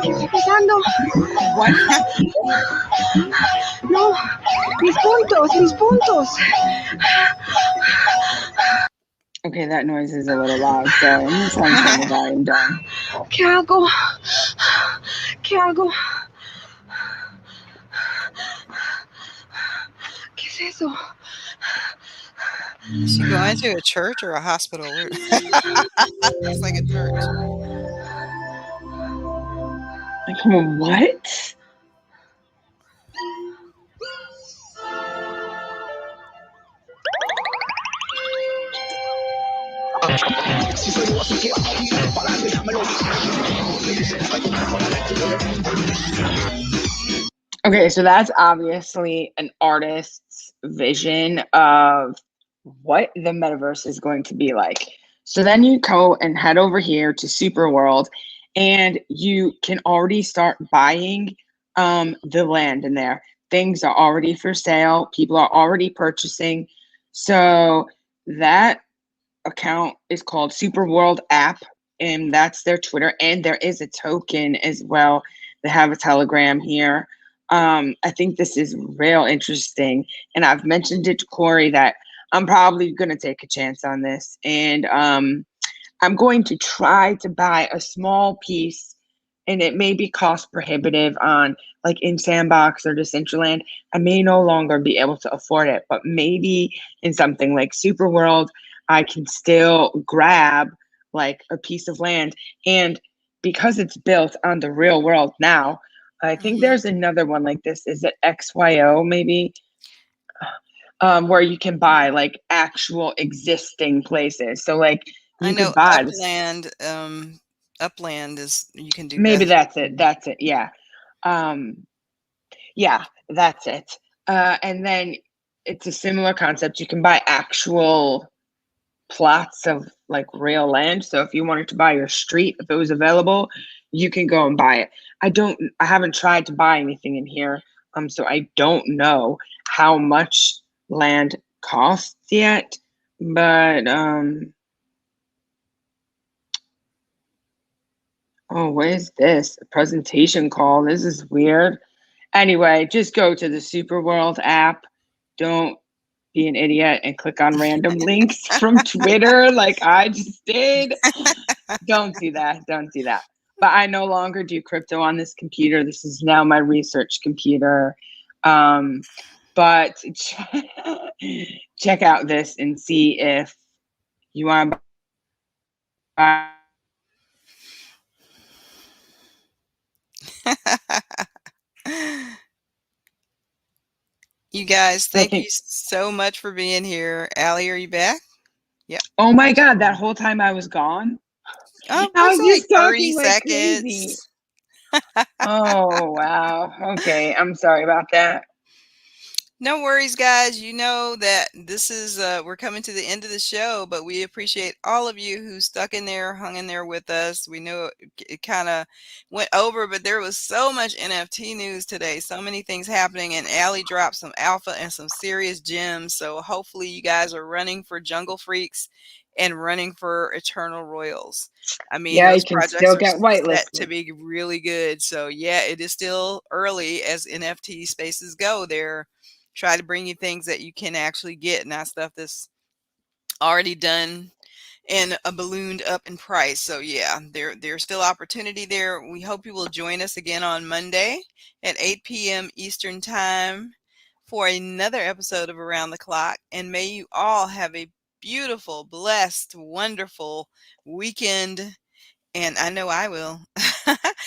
¿Qué está pasando? What? No, mis puntos. Okay, that noise is a little loud, so I'm going to try and turn the volume down. ¿Qué hago? ¿Qué es eso? Is she going to a church or a hospital? Looks like a church. Like, what? Okay, so that's obviously an artist's vision of what the metaverse is going to be like. So then you go and head over here to Super World, and you can already start buying the land in there. Things are already for sale. People are already purchasing. So that account is called Super World App, and that's their Twitter. And there is a token as well. They have a Telegram here. I think this is real interesting, and I've mentioned it to Corey that I'm probably going to take a chance on this, and I'm going to try to buy a small piece, and it may be cost prohibitive on like in Sandbox or Decentraland. I may no longer be able to afford it, but maybe in something like Super World, I can still grab like a piece of land. And because it's built on the real world now, I think there's another one like this. Is it XYO maybe? Where you can buy like actual existing places. So like I you know could buy this. Upland is you can do Maybe that. that's it. Yeah. Yeah, that's it. And then it's a similar concept. You can buy actual plots of like real land. So if you wanted to buy your street, if it was available, you can go and buy it. I haven't tried to buy anything in here. So I don't know how much land costs yet, but oh, what is this? A presentation call. This is weird. Anyway, just go to the Super World app. Don't be an idiot and click on random links from Twitter like I just did. Don't do that. Don't do that. But I no longer do crypto on this computer. This is now my research computer. But check out this and see if you want to buy. You guys, thank you so much for being here. Allie, are you back? Yep. Oh my God, that whole time I was gone? Oh, I was just like 30 talking like crazy. seconds. Oh, wow. Okay, I'm sorry about that. No worries, guys. You know that this is we're coming to the end of the show, but we appreciate all of you who stuck in there, hung in there with us. We know it kind of went over, but there was so much NFT news today, so many things happening, and Allie dropped some alpha and some serious gems. So hopefully you guys are running for Jungle Freaks and running for Eternal Royals. I mean, yeah, those you can projects still are get set whitelisted to be really good. So yeah, it is still early as NFT spaces go. They're try to bring you things that you can actually get, not stuff that's already done and a ballooned up in price. So yeah, there's still opportunity there. We hope you will join us again on Monday at 8 p.m. Eastern Time for another episode of Around the Clock. And may you all have a beautiful, blessed, wonderful weekend. And I know I will.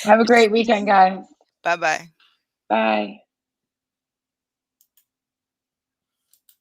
Have a great weekend, guys. Bye-bye. Bye.